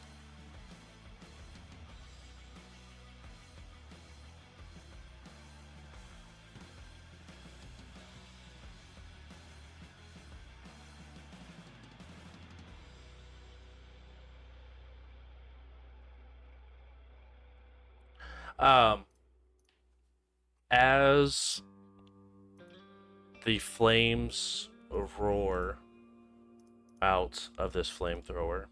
As the flames roar out of this flamethrower,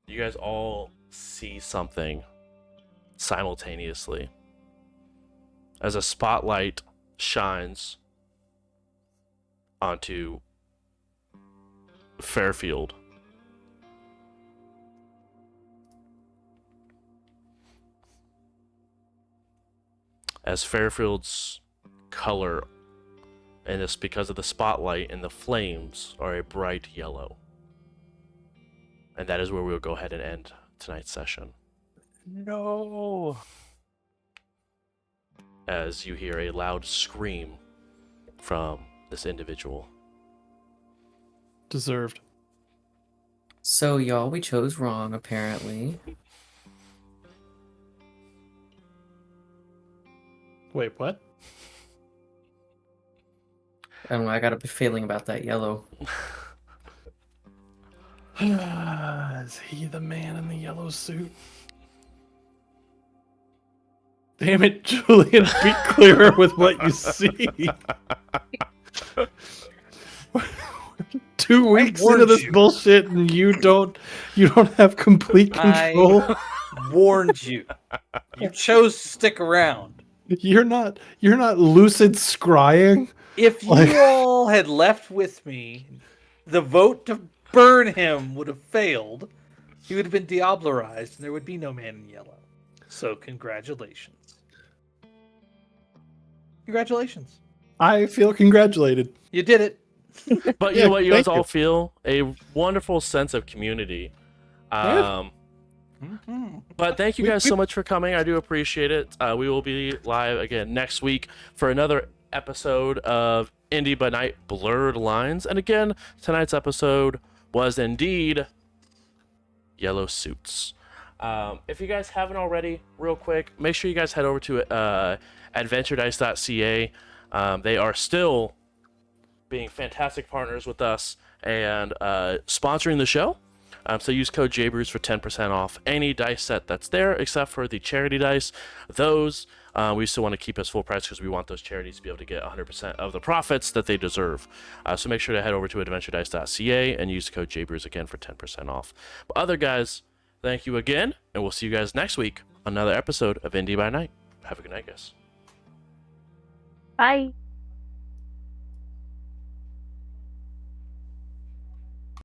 you guys all see something simultaneously as a spotlight shines onto Fairfield. As Fairfield's color, and this because of the spotlight and the flames, are a bright yellow. And that is where we'll go ahead and end tonight's session. No. As you hear a loud scream from this individual. Deserved. So, y'all, we chose wrong, apparently. Wait, what? I don't know, I got a feeling about that yellow. Is he the man in the yellow suit? Damn it, Julian, be clearer with what you see. 2 weeks into warned this you. bullshit and you don't have complete control. I warned you. You chose to stick around. You're not lucid scrying. If you Like- all had left with me, the vote to burn him would have failed. He would have been diablerized, and there would be no man in yellow. So, congratulations. Congratulations. I feel congratulated. You did it. But you Yeah, know what? You guys thank all you. feel a wonderful sense of community. Yeah. But thank you guys so much for coming. I do appreciate it. We will be live again next week for another episode of Indy by Night Blurred Lines. And again, tonight's episode was indeed Yellow Suits. If you guys haven't already, real quick, make sure you guys head over to adventuredice.ca. They are still being fantastic partners with us and sponsoring the show. So use code JBrews for 10% off any dice set that's there, except for the charity dice. Those we still want to keep as full price because we want those charities to be able to get 100% of the profits that they deserve. So make sure to head over to adventuredice.ca and use code JBrews again for 10% off. But other guys, thank you again, and we'll see you guys next week on another episode of Indy by Night. Have a good night, guys. Bye.